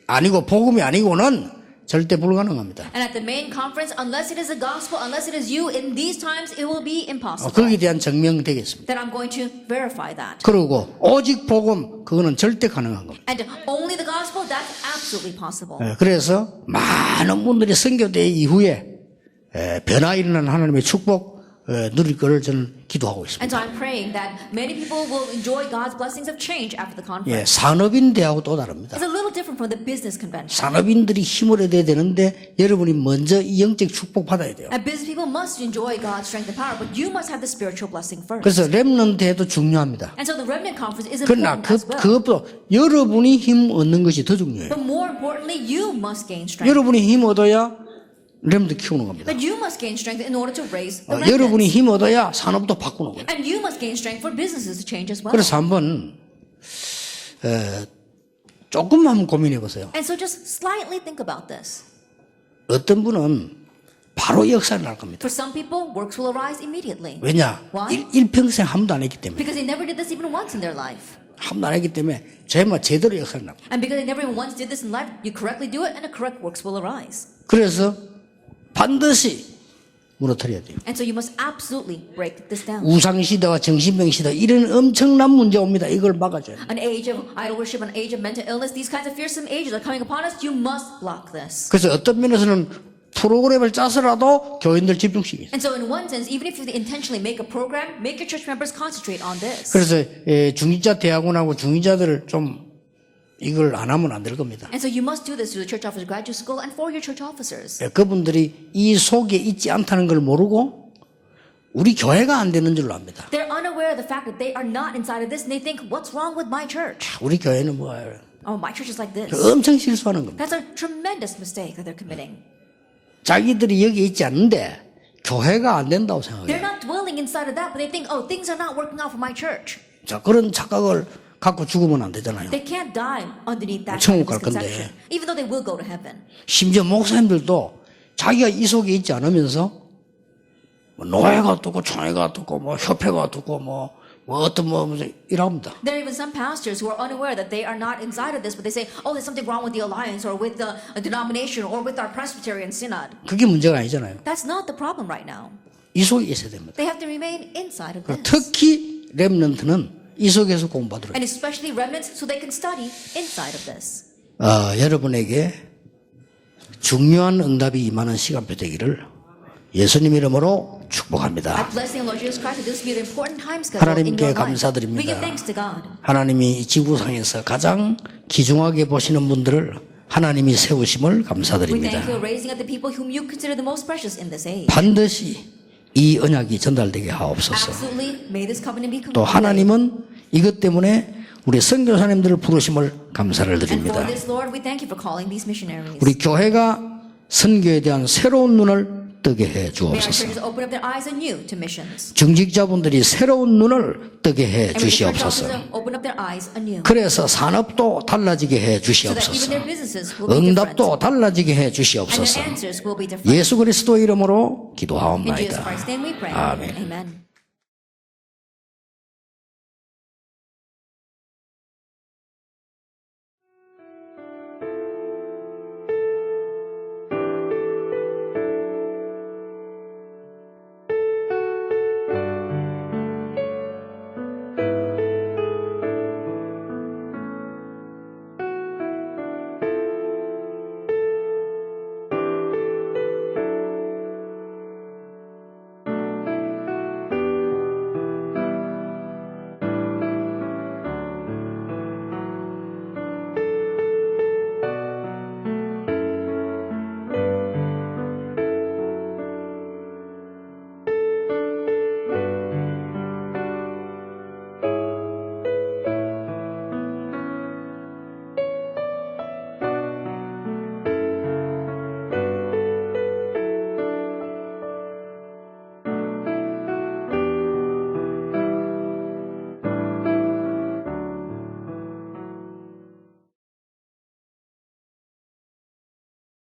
아니고 복음이 아니고는 절대 불가능합니다. And at the main conference, unless it is the gospel, unless it is you, in these times it will be impossible. 거기에 대한 증명되겠습니다. That I'm going to verify that. 그리고 오직 복음 그거는 절대 가능한 겁니다. And only the gospel, that's absolutely possible. 그래서 많은 분들이 선교대 이후에 변화 일어나는 하나님의 축복 누릴 것을 저는 기도하고 있습니다. And so I'm praying that many people will enjoy God's blessings of change after the conference. 산업인 대하고 또 다릅니다. It's a little different from the business convention. 산업인들이 힘을 얻어야 되는데 여러분이 먼저 이 영적 축복 받아야 돼요. And business people must enjoy God's strength and power, but you must have the spiritual blessing first. 그래서 렘넌트에도 중요합니다. And so the remnant conference is 그러나 important as well. 그것보다 여러분이 힘 얻는 것이 더 중요해요. But more importantly, you must gain strength. 여러분이 힘 얻어야 렘넌트 키우는 겁니다. But you must gain strength in order to raise the remnants. 여러분이 힘 얻어야 산업도 바꾸는 거예요. And you must gain strength for businesses to change as well. 그래서 한번 조금만 고민해 보세요. And so just slightly think about this. 어떤 분은 바로 역사를 날 겁니다. For some people, works will arise immediately. 왜냐? Why? 일평생 한 번도 안 했기 때문에. Because they never did this even once in their life. 한 번도 안 했기 때문에 제대로 역사를 납니다. And because they never even once did this in life, you correctly do it and the correct works will arise. 그래서 반드시 무너뜨려야 돼요. And so you must absolutely break this down. 우상시대와 정신병 시대 이런 엄청난 문제 옵니다. 이걸 막아줘야 돼요. An age of idol worship, an age of mental illness, these kinds of fearsome ages are coming upon us. You must block this. 그래서 어떤 면에서는 프로그램을 짜서라도 교인들 집중시켜요. And so in one sense, even if you intentionally make a program, make your church members concentrate on this. 그래서 중위자 대학원하고 중위자들을 좀 이걸 안 하면 안 될 겁니다. And so you must do this through the church officers graduate school and for your church officers. 그분들이 이 속에 있지 않다는 걸 모르고 우리 교회가 안 되는 줄로 압니다. They're unaware of the fact that they are not inside of this and they think, what's wrong with my church? 우리 교회는 뭐예요? Oh, my church is like this. 엄청 실수하는 겁니다. That's a tremendous mistake that they're committing. 자기들이 여기 있지 않는데 교회가 안 된다고 They're 생각해요. not dwelling inside of that, but they think, oh, things are not working out for my church. 자, 그런 착각을 갖고 죽으면 안 되잖아요. They can't die underneath that kind 천국 of 갈 건데. misconception, even though they will go to heaven. 심지어 목사님들도 자기가 이 속에 있지 않으면서 뭐 노예가 두고 총회가 두고 뭐 협회가 두고 뭐 어떤 이랍니다. There are even some pastors who are unaware that they are not inside of this, but they say, oh, there's something wrong with the alliance or with the denomination or with our Presbyterian synod. 그게 문제가 아니잖아요. That's not the problem right now. 이 속에 있어야 됩니다. They have to remain inside of this. 특히 렘넌트는 이 속에서 공부하도록. And especially remnants, so they can study inside of this. 여러분에게 중요한 응답이 임하는 시간표 되기를 예수님 이름으로 축복합니다. I bless the Lord Jesus Christ that this be an important time schedule in 하나님께 your life. 감사드립니다. We give thanks to God. 하나님이 이 지구상에서 가장 귀중하게 보시는 분들을 하나님이 세우심을 We 감사드립니다. thank you for raising up the people whom you consider the most precious in this age. 반드시 이 언약이 전달되게 하옵소서. Absolutely, may this covenant be 또 complete. 하나님은 이것 때문에 우리 선교사님들을 부르심을 감사를 And for 드립니다. this, Lord, we thank you for calling these missionaries. 우리 교회가 선교에 대한 새로운 눈을 뜨게 해 May our 주옵소서. churches open up their eyes anew to missions. 중직자분들이 새로운 눈을 뜨게 해 And may the church 주시옵소서. officers open up their eyes anew. 그래서 산업도 달라지게 해 So that even 주시옵소서. their businesses will be different. 응답도 달라지게 해 And 주시옵소서. their answers will be different. 예수 그리스도 이름으로 In Jesus 기도하옵나이다. Christ's name we pray. 아멘. Amen.